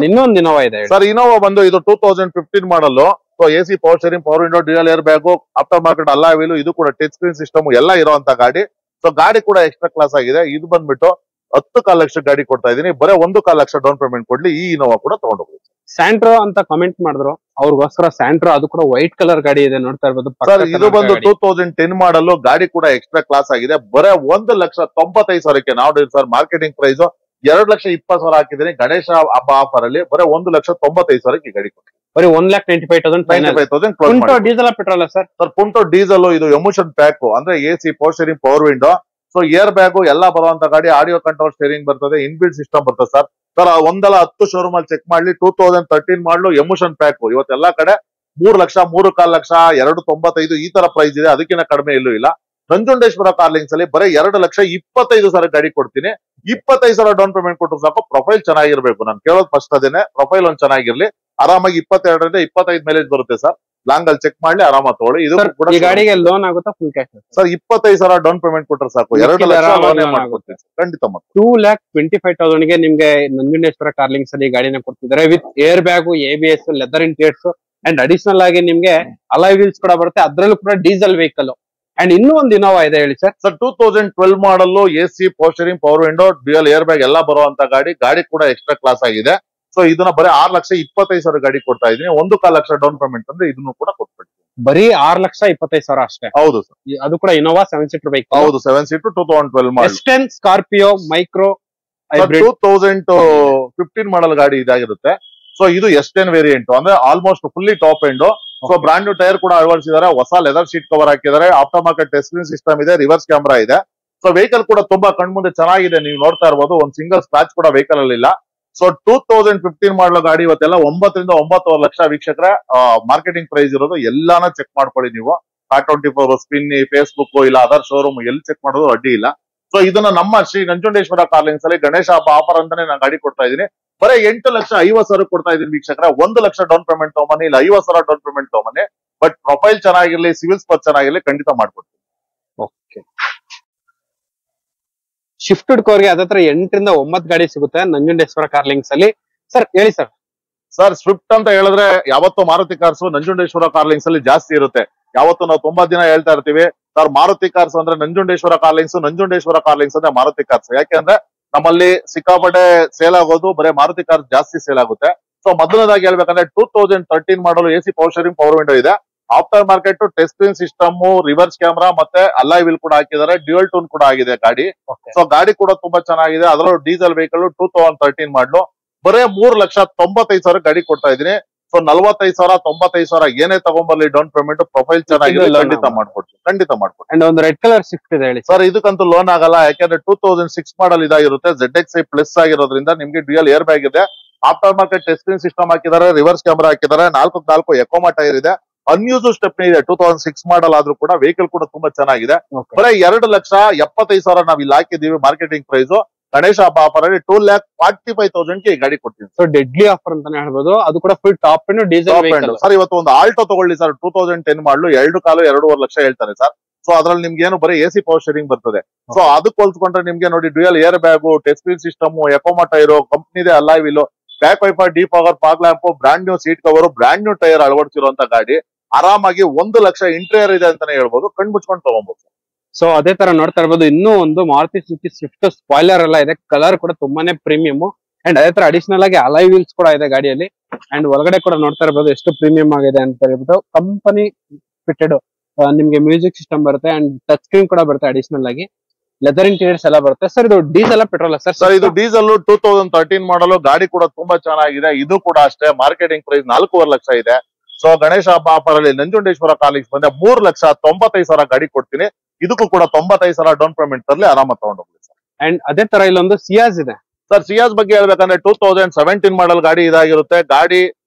ಇನ್ನೊಂದು ಇನೋವಾ ಇದೆ
ಸರ್. ಇನೋವಾ ಬಂದು ಇದು 2015 model. So AC power steering, power window, dual airbag, aftermarket alloy wheel, ಇದು ಕೂಡ ಟಚ್ ಸ್ಕ್ರೀನ್ ಸಿಸ್ಟಮ್ ಎಲ್ಲ ಇರುವಂತ ಗಾಡಿ. ಸೊ ಗಾಡಿ ಕೂಡ ಎಕ್ಸ್ಟ್ರಾ ಕ್ಲಾಸ್ ಆಗಿದೆ. ಇದು ಬಂದ್ಬಿಟ್ಟು 10 ಲಕ್ಷ ಗಾಡಿ ಕೊಡ್ತಾ ಇದೀನಿ. ಬರೇ 1 ಲಕ್ಷ ಡೌನ್ ಪೇಮೆಂಟ್ ಕೊಡ್ಲಿ, ಈ ಇನೋವಾ ಕೂಡ ತಗೊಂಡೋಗ್ಲಿ.
ಸ್ಯಾಂಟ್ರೋ ಅಂತ ಕಮೆಂಟ್ ಮಾಡಿದ್ರು, ಅವ್ರಿಗೋಸ್ಕರ ಸ್ಯಾಂಟ್ರೋ, ಅದು ಕೂಡ ವೈಟ್ ಕಲರ್ ಗಾಡಿ ಇದೆ ನೋಡ್ತಾ ಇರ್ಬೋದು.
ಸರ್ ಇದು ಬಂದು 2010 ಮಾಡಲ್. ಗಾಡಿ ಕೂಡ ಎಕ್ಸ್ಟ್ರಾ ಕ್ಲಾಸ್ ಆಗಿದೆ. ಬರೇ 1,95,000ಕ್ಕೆ ನಾವು ಸರ್ ಮಾರ್ಕೆಟಿಂಗ್ ಪ್ರೈಸ್ 2,20,000 ಹಾಕಿದ್ದೀನಿ. ಗಣೇಶ ಹಬ್ಬ ಆಫರ್ ಅಲ್ಲಿ ಬರೇ 1,95,000ಕ್ಕೆ ಗಾಡಿ ಕೊಡ್ತೀನಿ.
ಬರೀ 1,95,000. Diesel petrol sir?
Sir ಪುಂಟೋ diesel. ಇದು ಎಮೋಷನ್ ಪ್ಯಾಕ್ ಅಂದ್ರೆ AC power steering, power window, so air bag ಎಲ್ಲ ಬರುವಂತ ಗಾಡಿ. ಆಡಿಯೋ ಕಂಟ್ರೋಲ್ ಸ್ಟೀರಿಂಗ್ ಬರ್ತದೆ, ಇನ್ಬಿಲ್ಟ್ ಸಿಸ್ಟಮ್ ಬರ್ತದೆ ಸರ್. ಸರ್ ಒಂದಲ್ಲ 10 ಶೋರೂಮ್ ಅಲ್ಲಿ ಚೆಕ್ ಮಾಡ್ಲಿ. 2013 ಮಾಡಲು ಎಮೋಷನ್ ಪ್ಯಾಕ್ ಇವತ್ತೆಲ್ಲಾ ಕಡೆ 3 ಲಕ್ಷ, 3.25 ಲಕ್ಷ, 2.95 ಈ ತರ ಪ್ರೈಸ್ ಇದೆ. ಅದಕ್ಕಿಂತ ಕಡಿಮೆ ಎಲ್ಲೂ ಇಲ್ಲ. ನಂಜುಂಡೇಶ್ವರ ಕಾರ್ಲಿಂಗ್ಸ್ ಅಲ್ಲಿ ಬರೀ 2,25,000 ಗಾಡಿ ಕೊಡ್ತೀನಿ. 25,000 ಡೌನ್ ಪೇಮೆಂಟ್ ಕೊಟ್ಟರು ಸಾಕು. ಪ್ರೊಫೈಲ್ ಚೆನ್ನಾಗಿರ್ಬೇಕು. ನಾನು ಕೇಳೋದು ಫಸ್ಟ್ ಅದೇನೆ, ಪ್ರೊಫೈಲ್ ಒಂದ್ ಚೆನ್ನಾಗಿರ್ಲಿ. ಆರಾಮಾಗಿ 22ರಿಂದ 25 ಮೈಲೇಜ್ ಬರುತ್ತೆ ಸರ್. ಲಾಂಗ್ ಅಲ್ಲಿ ಚೆಕ್ ಮಾಡ್ಲಿ, ಆರಾಮಾಗಿ ತಗೊಳ್ಳಿ. ಇದು ಕೂಡ
ಈ ಗಾಡಿಗೆ ಲೋನ್ ಆಗುತ್ತಾ full cash?
Sir 25,000 down payment ಕೊಟ್ಟರೆ ಸಾಕು. 2 ಲಕ್ಷ ಲೋನ್ ಮಾಡ್ಕೊಡ್ತೀನಿ ಖಂಡಿತ.
2,25,000 ಗೆ ನಿಮ್ಗೆ ನಂಜುಂಡೇಶ್ವರ ಕಾರ್ಲಿಂಗ್ಸ್ ಅಲ್ಲಿ ಗಾಡಿನ ಕೊಡ್ತಿದ್ದಾರೆ with air bag, ABS, leather interiors and additional ಆಗಿ ನಿಮ್ಗೆ ಅಲಾಯ್ ವೀಲ್ಸ್ ಕೂಡ ಬರುತ್ತೆ. ಅದ್ರಲ್ಲೂ ಕೂಡ ಡೀಸೆಲ್ ವೆಹಿಕಲ್. ಅಂಡ್ ಇನ್ನೂ ಒಂದು ಇನೋವಾ ಇದೆ ಹೇಳಿ sir.
Sir 2012 model, AC power steering, power window, dual air bag ಎಲ್ಲ ಬರುವಂತ ಗಾಡಿ. ಗಾಡಿ ಕೂಡ ಎಕ್ಸ್ಟ್ರಾ ಕ್ಲಾಸ್ ಆಗಿದೆ. ಸೊ ಇದನ್ನ ಬರೀ 6,25,000 ಗಾಡಿ ಕೊಡ್ತಾ ಇದೀನಿ. 1 ಲಕ್ಷ ಡೌನ್ ಪೇಮೆಂಟ್ ಅಂದ್ರೆ ಇದನ್ನು ಕೂಡ ಕೊಟ್ಬಿಡ್ತೀನಿ.
ಬರೀ 6,25,000 ಅಷ್ಟೇ?
ಹೌದು ಸರ್.
ಅದು ಕೂಡ ಇನೋವಾ 7 ಸೀಟರ್ ಬೈಕ್.
ಹೌದು, 7 ಸೀಟರ್ 2012 ಮಾಡಲ್.
S10 ಸ್ಕಾರ್ಪಿಯೋ ಮೈಕ್ರೋ
2015 ಮಾಡಲ್ ಗಾಡಿ ಇದಾಗಿರುತ್ತೆ. ಸೊ ಇದು S10 ವೇರಿಯಂಟ್ ಅಂದ್ರೆ almost fully top end. So brand new tyre ಕೂಡ ಅಳವಡಿಸಿದ್ದಾರೆ. ಹೊಸ ಲೆದರ್ ಶೀಟ್ ಕವರ್ ಹಾಕಿದ್ದಾರೆ. After market touch screen system ಇದೆ, ರಿವರ್ಸ್ ಕ್ಯಾಮ್ರಾ ಇದೆ. ಸೊ ವೆಹಿಕಲ್ ಕೂಡ ತುಂಬಾ ಕಣ್ಮುಂದೆ ಚೆನ್ನಾಗಿದೆ. ನೀವು ನೋಡ್ತಾ ಇರ್ಬೋದು, ಒಂದು ಸಿಂಗಲ್ ಸ್ಕ್ರಾಚ್ ಕೂಡ ವೆಹಿಕಲ್ ಅಲ್ಲಿ ಇಲ್ಲ. ಸೊ 2015 ಮಾಡಲು ಗಾಡಿ ಇವತ್ತೆಲ್ಲ 9ರಿಂದ 9.5 ಲಕ್ಷ ವೀಕ್ಷಕರ ಮಾರ್ಕೆಟಿಂಗ್ ಪ್ರೈಸ್ ಇರೋದು. ಎಲ್ಲಾನ ಚೆಕ್ ಮಾಡ್ಕೊಳ್ಳಿ ನೀವು. Car24, ಸ್ಪಿನ್ನಿ, ಫೇಸ್ಬುಕ್, ಇಲ್ಲ ಅದರ್ ಶೋರೂಮ್ ಎಲ್ಲಿ ಚೆಕ್ ಮಾಡೋದು ಅಡ್ಡಿ ಇಲ್ಲ. ಸೊ ಇದನ್ನ ನಮ್ಮ ಶ್ರೀ ನಂಜುಂಡೇಶ್ವರ ಕಾರ್ಲಿಂಗ್ಸ್ ಅಲ್ಲಿ ಗಣೇಶ ಹಬ್ಬ ಆಫರ್ ಅಂತಾನೆ ನಾನು ಗಾಡಿ ಕೊಡ್ತಾ ಇದೀನಿ. ಬರೀ 8,50,000 ಕೊಡ್ತಾ ಇದೀನಿ ವೀಕ್ಷಕರ. 1 ಲಕ್ಷ ಡೌನ್ ಪೇಮೆಂಟ್ ತಗೊಂಬನ್ನಿ, ಇಲ್ಲ 50,000 ಡೌನ್ ಪೇಮೆಂಟ್ ತಗೊಂಬನ್ನಿ. ಬಟ್ ಪ್ರೊಫೈಲ್ ಚೆನ್ನಾಗಿರ್ಲಿ, ಸಿವಿಲ್ ಸ್ಕೋರ್ ಚೆನ್ನಾಗಿರ್ಲಿ, ಖಂಡಿತ ಮಾಡ್ಕೊಡ್ತೀನಿ.
ಓಕೆ. ಶಿಫ್ಟೆಡ್ ಕೋರ್ಗೆ ಅದತ್ರ 8ರಿಂದ 9 ಗಾಡಿ ಸಿಗುತ್ತೆ ನಂಜುಂಡೇಶ್ವರ ಕಾರ್ಲಿಂಗ್ಸ್ ಅಲ್ಲಿ. ಸರ್ ಹೇಳಿ ಸರ್.
ಸರ್ ಸ್ವಿಫ್ಟ್ ಅಂತ ಹೇಳಿದ್ರೆ ಯಾವತ್ತು ಮಾರುತಿ ಕಾರ್ಸ್ ನಂಜುಂಡೇಶ್ವರ ಕಾರ್ಲಿಂಗ್ಸ್ ಅಲ್ಲಿ ಜಾಸ್ತಿ ಇರುತ್ತೆ. ಯಾವತ್ತು ನಾವು ತುಂಬಾ ದಿನ ಹೇಳ್ತಾ ಇರ್ತೀವಿ ಸರ್, ಮಾರುತಿ ಕಾರ್ಸ್ ಅಂದ್ರೆ ನಂಜುಂಡೇಶ್ವರ ಕಾರ್ಲಿಂಗ್ಸ್, ನಂಜುಂಡೇಶ್ವರ ಕಾರ್ಲಿಂಗ್ಸ್ ಅಂದ್ರೆ ಮಾರುತಿ ಕಾರ್ಸ್. ಯಾಕೆಂದ್ರೆ ನಮ್ಮಲ್ಲಿ ಸಿಕ್ಕಾಪಟ್ಟೆ ಸೇಲ್ ಆಗೋದು ಬರೀ ಮಾರುತಿ ಕಾರ್ಸ್ ಜಾಸ್ತಿ ಸೇಲ್ ಆಗುತ್ತೆ. ಸೊ ಮೊದಲನೇದಾಗಿ ಹೇಳ್ಬೇಕಂದ್ರೆ 2013 model AC power steering, power window ಇದೆ. After market touch screen system, reverse camera ಮತ್ತೆ ಅಲಾಯ್ ವೀಲ್ ಕೂಡ ಹಾಕಿದ್ದಾರೆ. ಡ್ಯೂಯಲ್ ಟೂನ್ ಕೂಡ ಆಗಿದೆ ಗಾಡಿ. ಸೊ ಗಾಡಿ ಕೂಡ ತುಂಬಾ ಚೆನ್ನಾಗಿದೆ. ಅದರಲ್ಲೂ ಡೀಸೆಲ್ ವೆಹಿಕಲ್ 2013 ಮಾಡಲು ಬರೇ 3,95,000 ಗಾಡಿ ಕೊಡ್ತಾ ಇದೀನಿ. ಸೊ 45,000, 95,000 ಏನೇ ತಗೊಂಬರ್ಲಿ ಡೌನ್ ಪೇಮೆಂಟ್, ಪ್ರೊಫೈಲ್ ಚೆನ್ನಾಗಿದೆ, ಖಂಡಿತ ಮಾಡ್ಕೊಡ್ತೀನಿ.
ಅಂಡ್ ಒಂದು ರೆಡ್ ಕಲರ್ ಶಿಫ್ಟ್ ಇದೆ ಹೇಳಿ
ಸರ್. ಇದಕ್ಕಂತೂ ಲೋನ್ ಆಗಲ್ಲ. ಯಾಕಂದ್ರೆ 2006 ಮಾಡಲ್ ಇದಾಗಿರುತ್ತೆ. ZXi ಪ್ಲಸ್ ಆಗಿರೋದ್ರಿಂದ ನಿಮ್ಗೆ ಡ್ಯೂಯಲ್ ಏರ್ ಬ್ಯಾಗ್ ಇದೆ. After market touch screen system ಹಾಕಿದ್ದಾರೆ, ರಿವರ್ಸ್ ಕ್ಯಾಮ್ರಾ ಹಾಕಿದ್ದಾರೆ, 4x4 ಎಕೋಮಾ ಟೈರ್ ಇದೆ, ಅನ್ಯೂಸ್ ಸ್ಟೆಪ್ನಿ ಇದೆ. 2006 ಮಾಡಲ್ ಆದ್ರೂ ಕೂಡ ವೆಹಿಕಲ್ ಕೂಡ ತುಂಬಾ ಚೆನ್ನಾಗಿದೆ. ಬರೀ 2,75,000 ನಾವ್ ಇಲ್ಲಿ ಹಾಕಿದೀವಿ ಮಾರ್ಕೆಟಿಂಗ್ ಪ್ರೈಸ್. ಗಣೇಶ ಹಬ್ಬ ಆಫರ್ ಅಲ್ಲಿ 2,45,000 ಗಾಡಿ ಕೊಡ್ತೀನಿ.
ಸೊ ಡೆಡ್ಲಿ ಆಫರ್ ಅಂತಾನೆ ಹೇಳ್ಬೋದು. ಅದು ಕೂಡ full top and diesel.
Sir ಇವತ್ತು ಒಂದು ಆಲ್ಟೋ ತಗೊಳ್ಳಿ ಸರ್, 2010 ಮಾಡಲು 2.5-2.5 ಲಕ್ಷ ಹೇಳ್ತಾರೆ ಸರ್. ಸೊ ಅದ್ರಲ್ಲಿ ನಿಮ್ಗೆ ಏನು ಬರೀ ಎಸಿ ಪವರ್ ಸ್ಟೀರಿಂಗ್ ಬರ್ತದೆ. ಸೊ ಅದಕ್ಕೆ ಹೋಲ್ಸ್ಕೊಂಡ್ರೆ ನಿಮ್ಗೆ ನೋಡಿ dual air bag, touch screen system, ಎಕೋಮಾ ಟೈರ್, ಕಂಪ್ನಿದೆ alloy wheel, back wiper, deep power, fog lamp, brand new seat cover, brand new tyre ಅಳವಡಿಸಿರುವಂತ ಗಾಡಿ. ಆರಾಮಾಗಿ 1 ಲಕ್ಷ ಇಂಟೀರಿಯರ್ ಇದೆ ಅಂತಾನೆ ಹೇಳ್ಬೋದು. ಕಣ್ ಮುಚ್ಕೊಂಡು ತಗೊಬಹುದು.
ಸೊ ಅದೇ ತರ ನೋಡ್ತಾ ಇರ್ಬೋದು. ಇನ್ನೂ ಒಂದು ಮಾರುತಿ ಸುಜುಕಿ ಸ್ವಿಫ್ಟ್ ಸ್ಪಾಯ್ಲರ್ ಎಲ್ಲ ಇದೆ. ಕಲರ್ ಕೂಡ ತುಂಬಾನೇ ಪ್ರೀಮಿಯಂ. ಅಂಡ್ ಅದೇ ತರ ಅಡಿಷನಲ್ ಆಗಿ ಅಲಾಯ್ ವೀಲ್ಸ್ ಕೂಡ ಇದೆ ಗಾಡಿಯಲ್ಲಿ. ಅಂಡ್ ಒಳಗಡೆ ಕೂಡ ನೋಡ್ತಾ ಇರ್ಬೋದು ಎಷ್ಟು ಪ್ರೀಮಿಯಂ ಆಗಿದೆ ಅಂತ ಹೇಳ್ಬಿಟ್ಟು. ಕಂಪನಿ ಫಿಟೆಡ್ ನಿಮ್ಗೆ ಮ್ಯೂಸಿಕ್ ಸಿಸ್ಟಮ್ ಬರುತ್ತೆ ಅಂಡ್ ಟಚ್ ಸ್ಕ್ರೀನ್ ಕೂಡ ಬರುತ್ತೆ ಅಡಿಷನಲ್ ಆಗಿ. ಲೆದರ್ ಇಂಟೀರಿಯರ್ಸ್ ಎಲ್ಲ ಬರುತ್ತೆ ಸರ್. ಇದು ಡೀಸೆಲ್ ಪೆಟ್ರೋಲ್ ಸರ್?
ಸರ್ ಇದು ಡೀಸೆಲ್ 2013 ಮಾಡಲು, ಗಾಡಿ ಕೂಡ ತುಂಬಾ ಚೆನ್ನಾಗಿದೆ. ಇದು ಕೂಡ ಅಷ್ಟೇ ಮಾರ್ಕೆಟಿಂಗ್ ಪ್ರೈಸ್ 4.5 ಲಕ್ಷ ಇದೆ. ಸೊ ಗಣೇಶ ಹಬ್ಬ ಆಫರ್ ಅಲ್ಲಿ ನಂಜುಂಡೇಶ್ವರ ಕಾರ್ಲಿಂಗ್ಸ್ ಬಂದ್ರೆ 3,95,000 ಗಾಡಿ ಕೊಡ್ತೀನಿ. ಇದಕ್ಕೂ ಕೂಡ 95,000 ಡೌನ್ ಪೇಮೆಂಟ್ ತರಲಿ ಆರಾಮಾಗಿ ತಗೊಂಡೋಗ್ಲಿ ಸರ್.
ಅಂಡ್ ಅದೇ ತರ ಇಲ್ಲೊಂದು ಸಿಯಾಸ್ ಇದೆ
ಸರ್. ಸಿಯಾಸ್ ಬಗ್ಗೆ ಹೇಳ್ಬೇಕಂದ್ರೆ 2017 ಮಾಡಲ್ ಗಾಡಿ ಇದಾಗಿರುತ್ತೆ. ಗಾಡಿ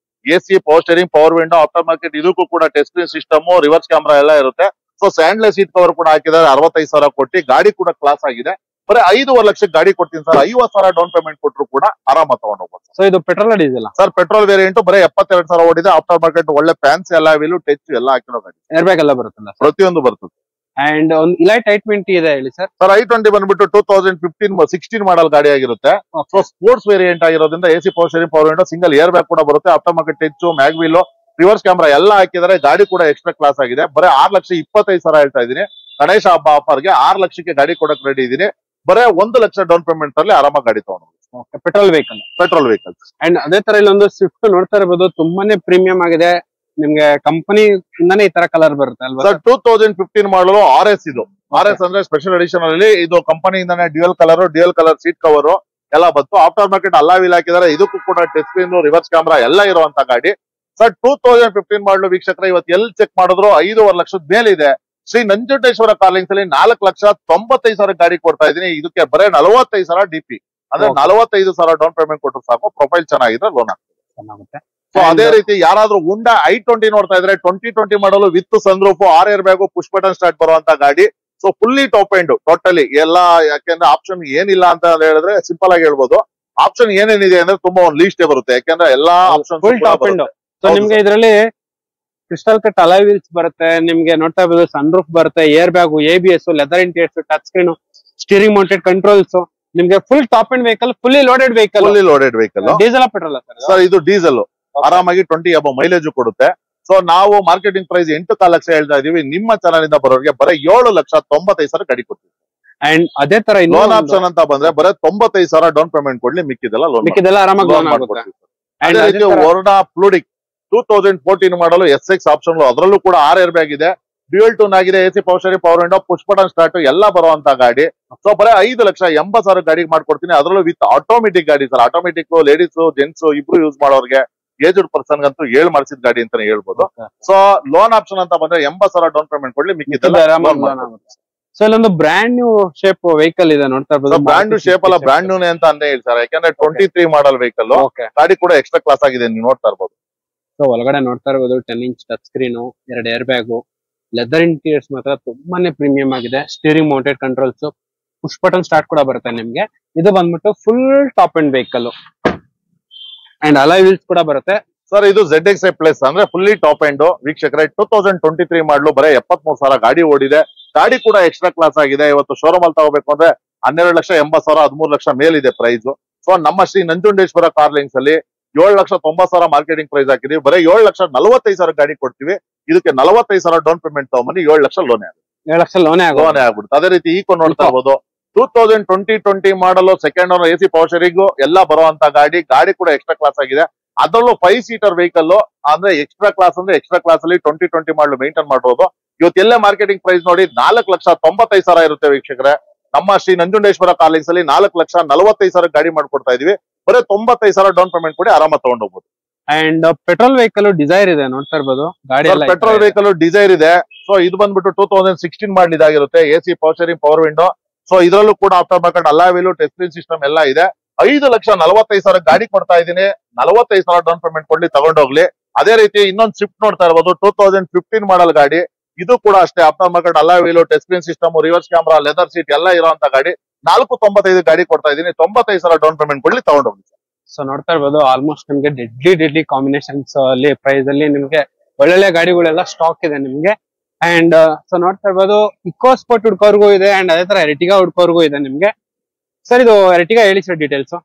AC, power steering, power window, after market. ಇದಕ್ಕೂ ಕೂಡ touch screen system, reverse camera ಎಲ್ಲ ಇರುತ್ತೆ. ಸೊ ಸ್ಯಾಂಡ್ಲೆಸ್ ಸೀಟ್ ಕವರ್ ಕೂಡ ಹಾಕಿದ್ದಾರೆ. 65,000 ಕೊಟ್ಟು ಗಾಡಿ ಕೂಡ ಕ್ಲಾಸ್ ಆಗಿದೆ. ಬರೀ 5.5 ಲಕ್ಷಕ್ಕೆ ಗಾಡಿ ಕೊಡ್ತೀನಿ ಸರ್. 50,000 ಡೌನ್ ಪೇಮೆಂಟ್ ಕೊಟ್ಟರು ಕೂಡ ಆರಾಮಾಗಿ ತಗೊಂಡೋಗ್ಬೋದು.
ಸೊ ಇದು petrol diesel
sir? Petrol variant ಬರೀ 72,000 ಓಡಿದೆ. ಆಫ್ಟರ್ ಮಾರ್ಕೆಟ್ ಒಳ್ಳೆ ಫ್ಯಾನ್ಸ್ ಎಲ್ಲ ವೀಲು ಟಚ್ ಎಲ್ಲ ಹಾಕಿರೋ ಗಾಡಿ.
ಏರ್ ಬ್ಯಾಗ್ ಎಲ್ಲ ಬರುತ್ತಲ್ಲ
ಪ್ರತಿಯೊಂದು ಬರ್ತದೆ.
ಅಂಡ್ ಒಂದು ಇಲೈಟ್ i20 ಇದೆ ಹೇಳಿ ಸರ್.
ಸರ್ i20 ಬಂದ್ಬಿಟ್ಟು 2016 ಮಾಡಲ್ ಗಾಡಿ ಆಗಿರುತ್ತೆ. ಸೊ ಸ್ಪೋರ್ಟ್ಸ್ ವೇರಿಯಂಟ್ ಆಗಿರೋದ್ರಿಂದ AC, power steering, power window, single air bag ಕೂಡ ಬರುತ್ತೆ. After market touch, mag wheel, reverse camera ಎಲ್ಲ ಹಾಕಿದರೆ. ಗಾಡಿ ಕೂಡ ಎಕ್ಸ್ಟ್ರಾ ಕ್ಲಾಸ್ ಆಗಿದೆ. ಬರೀ 6,25,000 ಹೇಳ್ತಾ ಇದೀನಿ. ಗಣೇಶ ಹಬ್ಬ ಆಫರ್ಗೆ 6 ಲಕ್ಷಕ್ಕೆ ಗಾಡಿ ಕೊಡಕ್ ರೆಡಿ ಇದೀನಿ. ಬರೀ 1 ಲಕ್ಷ ಡೌನ್ ಪೇಮೆಂಟ್ ಅಲ್ಲಿ ಆರಾಮಾಗಿ ಗಾಡಿ ತಗೊಂಡು.
Petrol vehicle.
Petrol vehicle.
And ಅದೇ ತರ ಇಲ್ಲೊಂದು ಸ್ವಿಫ್ಟ್ ನೋಡ್ತಾ ಇರಬಹುದು. ತುಂಬಾನೇ ಪ್ರೀಮಿಯಂ ಆಗಿದೆ. ನಿಮ್ಗೆ ಕಂಪನಿ ಇಂದಾನೆ ಈ ತರ ಕಲರ್ ಬರುತ್ತೆ ಅಲ್ವಾ
ಸರ್? 2015 ಮಾಡಲು RS. ಇದು RS ಅಂದ್ರೆ ಸ್ಪೆಷಲ್ ಎಡಿಷನ್ ಅಲ್ಲಿ ಇದು ಕಂಪನಿಯಿಂದಾನೆ ಡ್ಯೂಯಲ್ ಕಲರ್ ಸೀಟ್ ಕವರ್ ಎಲ್ಲ ಬಂತು. ಆಫ್ಟರ್ ಮಾರ್ಕೆಟ್ ಅಲ್ಲ ವೀಲ್ ಹಾಕಿದ್ದಾರೆ. ಇದಕ್ಕೂ ಕೂಡ ಟಚ್ ಸ್ಕ್ರೀನ್, ರಿವರ್ಸ್ ಕ್ಯಾಮ್ರಾ ಎಲ್ಲ ಇರುವಂತ ಗಾಡಿ ಸರ್. 2015 ಮಾಡಲು ವೀಕ್ಷಕರ ಇವತ್ತು ಎಲ್ಲಿ ಚೆಕ್ ಮಾಡಿದ್ರು 5.5 ಲಕ್ಷದ ಮೇಲಿದೆ. ಶ್ರೀ ನಂಜುಂಡೇಶ್ವರ ಕಾರ್ಲಿಂಗ್ಸ್ ಅಲ್ಲಿ 4,95,000 ಗಾಡಿ ಕೊಡ್ತಾ ಇದೀನಿ. ಇದಕ್ಕೆ ಬರೀ 45,000 DP ಅಂದ್ರೆ 45,000 ಡೌನ್ ಪೇಮೆಂಟ್ ಕೊಟ್ಟರು ಸಾಕು. ಪ್ರೊಫೈಲ್ ಚೆನ್ನಾಗಿದ್ರೆ ಲೋನ್ ಆಗ್ತದೆ. ಸೊ ಅದೇ ರೀತಿ ಯಾರಾದ್ರೂ ಉಂಡಾ i20 ನೋಡ್ತಾ ಇದ್ರೆ 2020 ಮಾಡಲು with sunroof, 6 air bag, push button start ಬರುವಂತ ಗಾಡಿ. So fully top end totally ಎಲ್ಲ. ಯಾಕೆಂದ್ರೆ ಆಪ್ಷನ್ ಏನಿಲ್ಲ ಅಂತ ಹೇಳಿದ್ರೆ ಸಿಂಪಲ್ ಆಗಿ ಹೇಳ್ಬೋದು. ಆಪ್ಷನ್ ಏನೇನಿದೆ ಅಂದ್ರೆ ತುಂಬಾ ಒಂದು ಲೀಸ್ಟೇ ಬರುತ್ತೆ. ಯಾಕಂದ್ರೆ ಎಲ್ಲಾ option
full top end. So ನಿಮ್ಗೆ ಇದರಲ್ಲಿ ಕ್ರಿಸ್ಟಲ್ ಕಟ್ ಅಲಾಯ್ ವೀಲ್ಸ್ ಬರುತ್ತೆ. ನಿಮ್ಗೆ ನೋಡ್ತಾ ಇರ್ಬೋದು ಸನ್ ರೂಫ್ ಬರುತ್ತೆ, air bag, ABS, leather interiors, touch screen, steering mounted controls. ನಿಮ್ಗೆ full top end vehicle, fully loaded vehicle. Diesel petrol
sir? ಇದು diesel. ಆರಾಮಾಗಿ 20 ಅಬೋ ಮೈಲೇಜ್ ಕೊಡುತ್ತೆ. ಸೊ ನಾವು ಮಾರ್ಕೆಟಿಂಗ್ ಪ್ರೈಸ್ 8 ಲಕ್ಷ ಹೇಳ್ತಾ ಇದೀವಿ. ನಿಮ್ಮ ಚಾನಲ್ ಇಂದ ಬರೋರಿಗೆ ಬರೀ 7,95,000 ಗಾಡಿ ಕೊಡ್ತೀವಿ.
ಅಂಡ್ ಅದೇ ತರ
ಲೋನ್ ಆಪ್ಷನ್ ಅಂತ ಬಂದ್ರೆ ಬರೀ 95,000 ಡೌನ್ ಪೇಮೆಂಟ್ ಕೊಡ್ಲಿ, ಮಿಕ್ಕಿದೆಲ್ಲ ಲೋನ್
ಆರಾಮಾಗಿ ಲೋನ್ ಆಗುತ್ತೆ.
ಅದೇ ರೀತಿ ವರ್ನಾ ಫ್ಲೂಡಿಕ್ 2014 ಮಾಡಲು SX ಆಪ್ಷನ್, ಅದರಲ್ಲೂ ಕೂಡ 6 ಏರ್ ಬ್ಯಾಗ್ ಇದೆ. ಡ್ಯೂಯಲ್ ಟೂನ್ ಆಗಿದೆ. AC, power steering, power window, push button start ಎಲ್ಲ ಬರುವಂತ ಗಾಡಿ. ಸೊ ಬರೀ 5,80,000 ಗಾಡಿ ಮಾಡ್ಕೊಡ್ತೀನಿ. ಅದರಲ್ಲೂ ವಿತ್ ಆಟೋಮೆಟಿಕ್ ಗಾಡಿ ಸರ್. ಆಟೋಮೆಟಿಕ್ ಲೇಡೀಸ್ ಜೆಂಟ್ಸ್ ಇಬ್ರು ಯೂಸ್ ಮಾಡೋರಿಗೆ, ಏಜ್ಡ್ ಪರ್ಸನ್ ಗಂತೂ 7 ಮಾಡಿಸಿದ ಗಾಡಿ ಅಂತಾನೆ ಹೇಳ್ಬೋದು. ಸೊ ಲೋನ್ ಆಪ್ಷನ್ ಅಂತ ಬಂದ್ರೆ 80,000 ಡೌನ್ ಪೇಮೆಂಟ್ ಕೊಡ್ಲಿ, ಮಿಕ್ಕಿದ್ದೆಲ್ಲ.
ಸೊ ಇಲ್ಲೊಂದು ಬ್ರ್ಯಾಂಡ್ ನ್ಯೂ ಶೇಪ್ ವೆಹಿಕಲ್ ಇದೆ ನೋಡ್ತಾ ಇರ್ಬೋದು.
ಬ್ರ್ಯಾಂಡ್ ನ್ಯೂ ಶೇಪ್ ಅಲ್ಲ, ಬ್ರ್ಯಾಂಡ್ ನ್ಯೂನೇ ಅಂತ ಅಂದೇ ಹೇಳ್ತಾರೆ. ಯಾಕಂದ್ರೆ 23 ಮಾಡಲ್ ವೆಹಿಕಲ್ ಗಾಡಿ ಕೂಡ ಎಕ್ಸ್ಟ್ರಾ ಕ್ಲಾಸ್ ಆಗಿದೆ, ನೀವು ನೋಡ್ತಾ ಇರ್ಬೋದು.
ಸೊ ಒಳಗಡೆ ನೋಡ್ತಾ ಇರ್ಬೋದು 10 inch touch screen, 2 air bag, leather interiors ಮಾತ್ರ ತುಂಬಾನೇ ಪ್ರೀಮಿಯಂ ಆಗಿದೆ. Steering mounted controls, push button start ಕೂಡ ಬರುತ್ತೆ ನಿಮ್ಗೆ. ಇದು ಬಂದ್ಬಿಟ್ಟು full top end vehicle and alloy wheels ಕೂಡ ಬರುತ್ತೆ
ಸರ್. ಇದು ZXi ಪ್ಲಸ್ ಅಂದ್ರೆ ಫುಲ್ಲಿ ಟಾಪ್ ಎಂಡ್. ವೀಕ್ಷಕರೇ 2023 ಮಾಡಲು ಬರೀ 73,000 ಗಾಡಿ ಓಡಿದೆ. ಗಾಡಿ ಕೂಡ ಎಕ್ಸ್ಟ್ರಾ ಕ್ಲಾಸ್ ಆಗಿದೆ. ಇವತ್ತು ಶೋರೂಮ್ ಅಲ್ಲಿ ತಗೋಬೇಕು ಅಂದ್ರೆ 12,80,000, 13 ಲಕ್ಷ ಮೇಲಿದೆ ಪ್ರೈಸ್. ಸೊ ನಮ್ಮ ಶ್ರೀ ನಂಜುಂಡೇಶ್ವರ ಕಾರ್ಲಿಂಗ್ಸ್ ಅಲ್ಲಿ 7,90,000 ಮಾರ್ಕೆಟಿಂಗ್ ಪ್ರೈಸ್ ಹಾಕಿದೀವಿ. ಬರೀ 7,45,000 ಗಾಡಿ ಕೊಡ್ತೀವಿ. ಇದಕ್ಕೆ 45,000 ಡೌನ್ ಪೇಮೆಂಟ್ ತಗೊಂಬನ್ನಿ, 7 ಲಕ್ಷ ಲೋನೇ ಆಗುತ್ತೆ.
7 ಲಕ್ಷ ಲೋನೇ
ಆಗ್ಬಿಡುತ್ತೆ. ಅದೇ ರೀತಿ ಈಕೋ ನೋಡ್ತಾ ಇರ್ಬೋದು 2020 ಮಾಡಲು second owner, AC, power steering ಎಲ್ಲ ಬರುವಂತ ಗಾಡಿ. ಗಾಡಿ ಕೂಡ ಎಕ್ಸ್ಟ್ರಾ ಕ್ಲಾಸ್ ಆಗಿದೆ. ಅದರಲ್ಲೂ 5 ಸೀಟರ್ ವೆಹಿಕಲ್ ಅಂದ್ರೆ ಎಕ್ಸ್ಟ್ರಾ ಕ್ಲಾಸ್ ಅಲ್ಲಿ 2020 ಮಾಡಲು ಮೇಂಟೈನ್ ಮಾಡಬಹುದು. ಇವತ್ತೆಲ್ಲ ಮಾರ್ಕೆಟಿಂಗ್ ಪ್ರೈಸ್ ನೋಡಿ 4,95,000 ಇರುತ್ತೆ ವೀಕ್ಷಕರೇ. ನಮ್ಮ ಶ್ರೀ ನಂಜುಂಡೇಶ್ವರ ಕಾರ್ಲಿಂಗ್ಸ್ ಅಲ್ಲಿ 4,45,000 ಗಾಡಿ ಮಾಡ್ಕೊಡ್ತಾ ಇದೀವಿ. ಬರೀ 95,000 ಡೌನ್ ಪೇಮೆಂಟ್ ಕೊಡಿ, ಆರಾಮಾಗಿ ತಗೊಂಡು ಹೋಗ್ಬೋದು.
ಅಂಡ್ ಪೆಟ್ರೋಲ್ ವೆಹಿಕಲ್ ಡಿಸೈರ್ ಇದೆ ನೋಡ್ತಾ ಇರ್ಬೋದು. ಗಾಡಿ
ಪೆಟ್ರೋಲ್ ವೆಹಿಕಲ್ ಡಿಸೈರ್ ಇದೆ. ಸೊ ಇದು ಬಂದ್ಬಿಟ್ಟು 2016 ಮಾಡಲ್ ಇದಾಗಿರುತ್ತೆ. AC, power steering, power window. So ಇದರಲ್ಲೂ ಕೂಡ after market alloy wheel, touch screen system ಎಲ್ಲ ಇದೆ. 5,45,000 ಗಾಡಿ ಕೊಡ್ತಾ ಇದೀನಿ. 45,000 ಡೌನ್ ಪೇಮೆಂಟ್ ಕೊಡ್ಲಿ, ತಗೊಂಡೋಗ್ಲಿ. ಅದೇ ರೀತಿ ಇನ್ನೊಂದು ಸ್ವಿಫ್ಟ್ ನೋಡ್ತಾ ಇರ್ಬೋದು 2015 ಮಾಡಲ್ ಗಾಡಿ. ಇದು ಕೂಡ ಅಷ್ಟೇ after market alloy wheel, touch screen system, reverse camera, leather seat ಎಲ್ಲ ಇರುವಂತ ಗಾಡಿ. 4,95,000 ಗಾಡಿ ಕೊಡ್ತಾ ಇದೀನಿ. 95,000 ಡೌನ್ ಪೇಮೆಂಟ್ ಕೊಡ್ಲಿ, ತಗೊಂಡೋಗ್ಲಿ.
ಸೊ ನೋಡ್ತಾ ಇರ್ಬೋದು ಆಲ್ಮೋಸ್ಟ್ ನಿಮ್ಗೆ ಡೆಡ್ಲಿ ಕಾಂಬಿನೇಷನ್ಸ್ ಅಲ್ಲಿ ಪ್ರೈಸ್ ಅಲ್ಲಿ ನಿಮ್ಗೆ ಒಳ್ಳೊಳ್ಳೆ ಗಾಡಿಗಳೆಲ್ಲ ಸ್ಟಾಕ್ ಇದೆ ನಿಮ್ಗೆ. ಅಂಡ್ ಸೊ ನೋಡ್ತಾ ಇರ್ಬೋದು ಇಕೋ ಸ್ಪೋರ್ಟ್ ಹುಡ್ಕೋರ್ಗೂ ಇದೆ ಅಂಡ್ ಅದೇ ತರ ಎರ್ಟಿಗಾ ಹುಡ್ಕೋರ್ಗೂ ಇದೆ ನಿಮ್ಗೆ. ಸರ್ ಇದು ಎರ್ಟಿಗಾ ಹೇಳಿ ಸರ್ ಡೀಟೇಲ್ಸ್.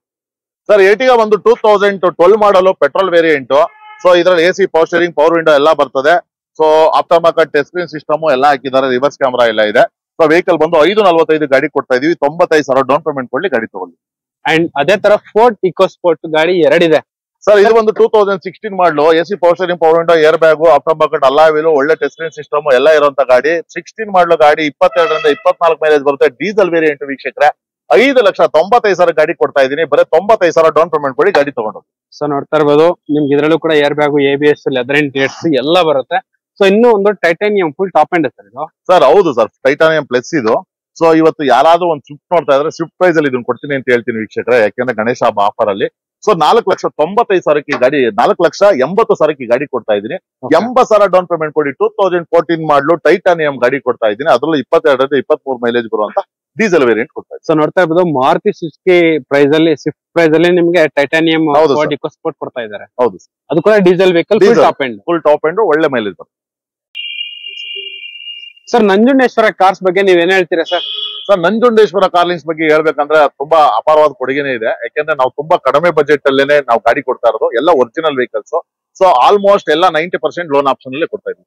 ಸರ್ ಎರ್ಟಿಗಾ ಒಂದು 2012 ಮಾಡಲು ಪೆಟ್ರೋಲ್ ವೇರಿಯಂಟ್. ಸೊ ಇದ್ರಲ್ಲಿ AC, power steering, power window ಎಲ್ಲ ಬರ್ತದೆ. So after market touch screen system ಎಲ್ಲ ಹಾಕಿದ್ದಾರೆ, ರಿವರ್ಸ್ ಕ್ಯಾಮ್ರಾ ಎಲ್ಲ ಇದೆ. ಸೊ ವೆಹಿಕಲ್ ಬಂದು 5,45,000 ಗಾಡಿ ಕೊಡ್ತಾ ಇದೀವಿ. 95,000 ಡೌನ್ ಪೇಮೆಂಟ್ ಕೊಡ್ಲಿ, ಗಾಡಿ ತಗೊಳ್ಳಿ.
ಅಂಡ್ ಅದೇ ತರ ಫೋರ್ಡ್ ಇಕೋ ಸ್ಪೋರ್ಟ್ ಗಾಡಿ 2 ಇದೆ.
ಸರ್ ಇದು ಒಂದು 2016 ಮಾಡಲು AC power steering, power window, airbag, aftermarket alloy wheel, ಒಳ್ಳೆ ಟೆಸ್ಟಿಂಗ್ ಸಿಸ್ಟಮ್ ಎಲ್ಲ ಇರುವಂತ ಗಾಡಿ. 16 ಮಾಡಲು ಗಾಡಿ 22ರಿಂದ 24 ಮೈಲೇಜ್ ಬರುತ್ತೆ. ಡೀಸೆಲ್ ವೇರಿಯಂಟ್ ವೀಕ್ಷಕರೇ. 5,95,000 ಗಾಡಿ ಕೊಡ್ತಾ ಇದೀನಿ. ಬರೀ 95,000 ಡೌನ್ ಪೇಮೆಂಟ್ ಕೊಡಿ ಗಾಡಿ ತಗೊಂಡು.
ಸೊ ನೋಡ್ತಾ ಇರ್ಬೋದು ನಿಮ್ಗೆ ಇದ್ರಲ್ಲೂ ಕೂಡ air bag, ABS, leather interiors ಎಲ್ಲ ಬರುತ್ತೆ. ಸೊ ಇನ್ನೂ ಒಂದು titanium full top end sir ಇದು.
ಸರ್ ಹೌದು ಸರ್, ಟೈಟಾನಿಯಂ ಪ್ಲಸ್ ಇದು. ಸೊ ಇವತ್ತು ಯಾರಾದ್ರೂ ಒಂದು ಸ್ವಿಫ್ಟ್ ನೋಡ್ತಾ ಇದ್ರೆ ಸ್ವಿಫ್ಟ್ ಪ್ರೈಸ್ ಅಲ್ಲಿ ಇದನ್ನ ಕೊಡ್ತೀನಿ ಅಂತ ಹೇಳ್ತೀನಿ ವೀಕ್ಷಕರೇ. ಯಾಕೆಂದ್ರೆ ಗಣೇಶ ಹಬ್ಬ ಆಫರ್ ಅಲ್ಲಿ. ಸೊ 4,95,000 ಗಾಡಿ, 4,80,000 ಗಾಡಿ ಕೊಡ್ತಾ ಇದೀನಿ. 80,000 ಡೌನ್ ಪೇಮೆಂಟ್ ಕೊಡಿ. 2014 ಮಾಡಲು ಟೈಟಾನಿಯಂ ಗಾಡಿ ಕೊಡ್ತಾ ಇದೀನಿ. ಅದರಲ್ಲೂ 22ರಿಂದ 23 ಮೈಲೇಜ್ ಬರುವಂತ ಡೀಸೆಲ್ ವೇರಿಯಂಟ್ ಕೊಡ್ತಾ ಇದ್ದೀನಿ.
ಸೊ ನೋಡ್ತಾ ಇರ್ಬೋದು ಮಾರುತಿ ಸುಜುಕಿ ಪ್ರೈಸ್ ಅಲ್ಲಿ, ಸ್ವಿಫ್ಟ್ ಪ್ರೈಸ್ ಅಲ್ಲಿ ನಿಮ್ಗೆ ಟೈಟಾನಿಯಂ ಸ್ಪೋರ್ಟ್ ಕೊಡ್ತಾ ಇದ್ದಾರೆ.
ಹೌದು,
ಅದು ಕೂಡ diesel vehicle,
full top end, ಒಳ್ಳೆ ಮೈಲೇಜ್ ಬರುತ್ತೆ.
ಸರ್ ನಂಜುಂಡೇಶ್ವರ ಕಾರ್ಸ್ ಬಗ್ಗೆ ನೀವ್ ಏನ್ ಹೇಳ್ತೀರಾ ಸರ್?
ಸರ್ ನಂಜುಂಡೇಶ್ವರ ಕಾರ್ಲಿಂಗ್ಸ್ ಬಗ್ಗೆ ಹೇಳ್ಬೇಕಂದ್ರೆ ತುಂಬಾ ಅಪಾರವಾದ ಕೊಡುಗೆನೇ ಇದೆ. ಯಾಕೆಂದ್ರೆ ನಾವು ತುಂಬಾ ಕಡಿಮೆ ಬಜೆಟ್ ಅಲ್ಲೇನೆ ನಾವು ಗಾಡಿ ಕೊಡ್ತಾ ಇರೋದು. ಎಲ್ಲ ಒರಿಜಿನಲ್ ವೆಹಿಕಲ್ಸ್. ಸೊ ಆಲ್ಮೋಸ್ಟ್ ಎಲ್ಲ 90% ಲೋನ್ ಆಪ್ಷನ್ ಅಲ್ಲೇ ಕೊಡ್ತಾ ಇದ್ದೀವಿ.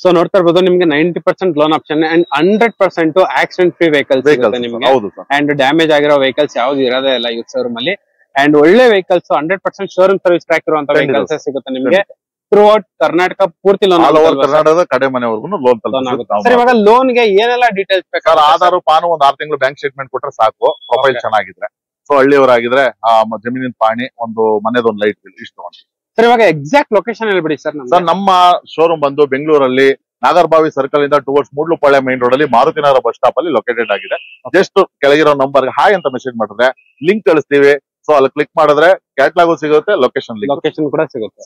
ಸೊ ನೋಡ್ತಾ ಇರ್ಬೋದು ನಿಮ್ಗೆ 90% loan option and 100% accident free vehicles ನಿಮ್ಗೆ.
ಹೌದು ಸರ್.
ಅಂಡ್ ಡ್ಯಾಮೇಜ್ ಆಗಿರೋ ವೆಹಿಕಲ್ಸ್ ಯಾವ್ದು ಇರೋದೇ ಇಲ್ಲ ಯೂತ್ ಶೋರೂಮ್ ಅಲ್ಲಿ. ಅಂಡ್ ಒಳ್ಳೆ ವೆಹಿಕಲ್ಸ್ 100% ಶೋರೂಮ್ ಸರ್ವಿಸ್ ಟ್ರ್ಯಾಕ್ ಇರುವಂತ ವೆಹಿಕಲ್ಸ್ ಸಿಗುತ್ತೆ ನಿಮ್ಗೆ. ಥ್ರೂ ಔಟ್ ಕರ್ನಾಟಕ ಪೂರ್ತಿ ಲೋನ್,
ಕರ್ನಾಟಕದ ಕಡೆ ಮನೆವರೆಗೂ ಲೋನ್
ಆಗುತ್ತೆ. ಸರ್ ಇವಾಗ ಲೋನ್ ಗೆ ಏನೆಲ್ಲ ಡೀಟೇಲ್ಸ್ ಬೇಕಾದ್ರೆ?
ಆಧಾರ್, ಪಾನು, ಒಂದು 6 ತಿಂಗಳು ಬ್ಯಾಂಕ್ ಸ್ಟೇಟ್ಮೆಂಟ್ ಕೊಟ್ರೆ ಸಾಕು. ಪ್ರೊಫೈಲ್ ಚೆನ್ನಾಗಿದ್ರೆ, ಸೊ ಹಳ್ಳಿಯವರಾಗಿದ್ರೆ ಜಮೀನಿನ ಪಾಣಿ, ಒಂದು ಮನೆದೊಂದು ಲೈಟ್ ಬಿಲ್, ಇಷ್ಟು.
ಸರ್ ಇವಾಗ ಎಕ್ಸಾಕ್ಟ್ ಲೊಕೇಶನ್ ಹೇಳ್ಬಿಡಿ ಸರ್.
ಸರ್ ನಮ್ಮ ಶೋರೂಮ್ ಬಂದು ಬೆಂಗಳೂರಲ್ಲಿ ನಾಗರಬಾವಿ ಸರ್ಕಲ್ ಇಂದ ಟುವರ್ಡ್ಸ್ ಮೂಡ್ಲುಪಾಳ್ಯ ಮೈನ್ ರೋಡ್ ಅಲ್ಲಿ ಮಾರುತಿನಗರ ಬಸ್ ಸ್ಟಾಪ್ ಅಲ್ಲಿ ಲೊಕೇಟೆಡ್ ಆಗಿದೆ. ಜಸ್ಟ್ ಕೆಳಗಿರೋ ನಂಬರ್ ಹಾಯ್ ಅಂತ ಮೆಸೇಜ್ ಮಾಡಿದ್ರೆ ಲಿಂಕ್ ಕಳಿಸ್ತೀವಿ. ಸೊ ಅಲ್ಲಿ ಕ್ಲಿಕ್ ಮಾಡಿದ್ರೆ ಕ್ಯಾಟ್ಲಾಗು ಸಿಗುತ್ತೆ, ಲೊಕೇಶನ್
ಕೂಡ ಸಿಗುತ್ತೆ.